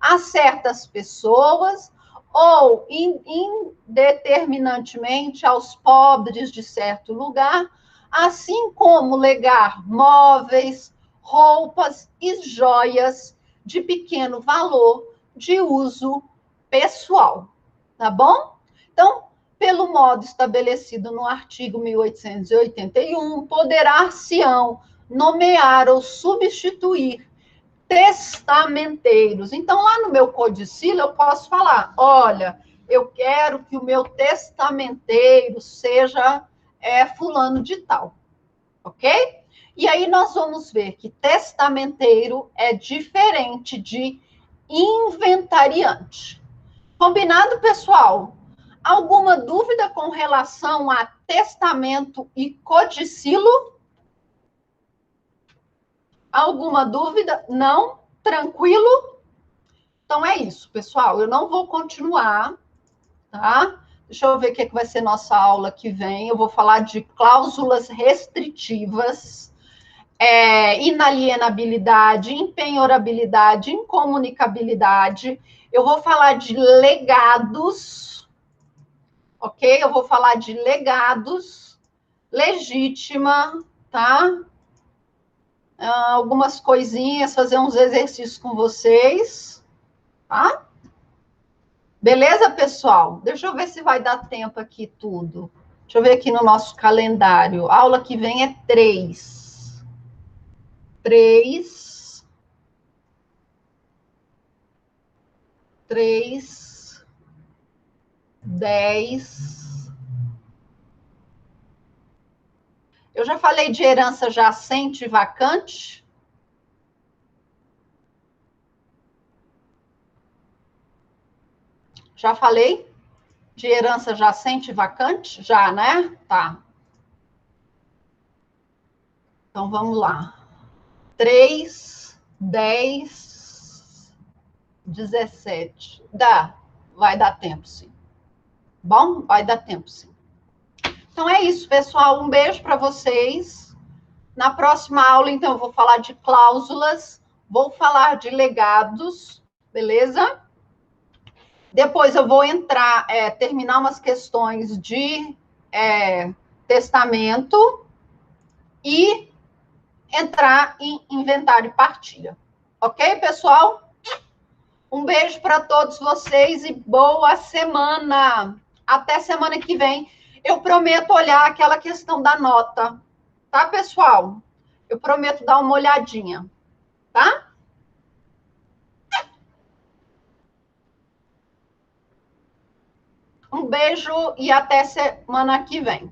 a certas pessoas ou indeterminantemente aos pobres de certo lugar, assim como legar móveis, roupas e joias de pequeno valor de uso pessoal, tá bom? Então, pelo modo estabelecido no artigo 1881, poderá-se-ão nomear ou substituir testamenteiros. Então, lá no meu codicilo, eu posso falar: olha, eu quero que o meu testamenteiro seja fulano de tal, ok? E aí nós vamos ver que testamenteiro é diferente de inventariante. Combinado, pessoal? Alguma dúvida com relação a testamento e codicilo? Alguma dúvida? Não? Tranquilo? Então é isso, pessoal. Eu não vou continuar, tá? Deixa eu ver o que vai ser nossa aula que vem. Eu vou falar de cláusulas restritivas, inalienabilidade, impenhorabilidade, incomunicabilidade. Eu vou falar de legados, ok? Eu vou falar de legados, legítima, tá? Algumas coisinhas, fazer uns exercícios com vocês, tá? Beleza, pessoal? Deixa eu ver se vai dar tempo aqui tudo. Deixa eu ver aqui no nosso calendário. A aula que vem é 3. 3. 3. 10. Eu já falei de herança jacente e vacante? Já falei de herança jacente e vacante? Já, né? Tá. Então, vamos lá. 3, 10, 17. Dá. Vai dar tempo, sim. Bom? Vai dar tempo, sim. Então, é isso, pessoal. Um beijo para vocês. Na próxima aula, então, eu vou falar de cláusulas, vou falar de legados, beleza? Depois eu vou entrar, terminar umas questões de testamento e entrar em inventário e partilha. Ok, pessoal? Um beijo para todos vocês e boa semana. Até semana que vem. Eu prometo olhar aquela questão da nota, tá, pessoal? Eu prometo dar uma olhadinha, tá? Um beijo e até semana que vem.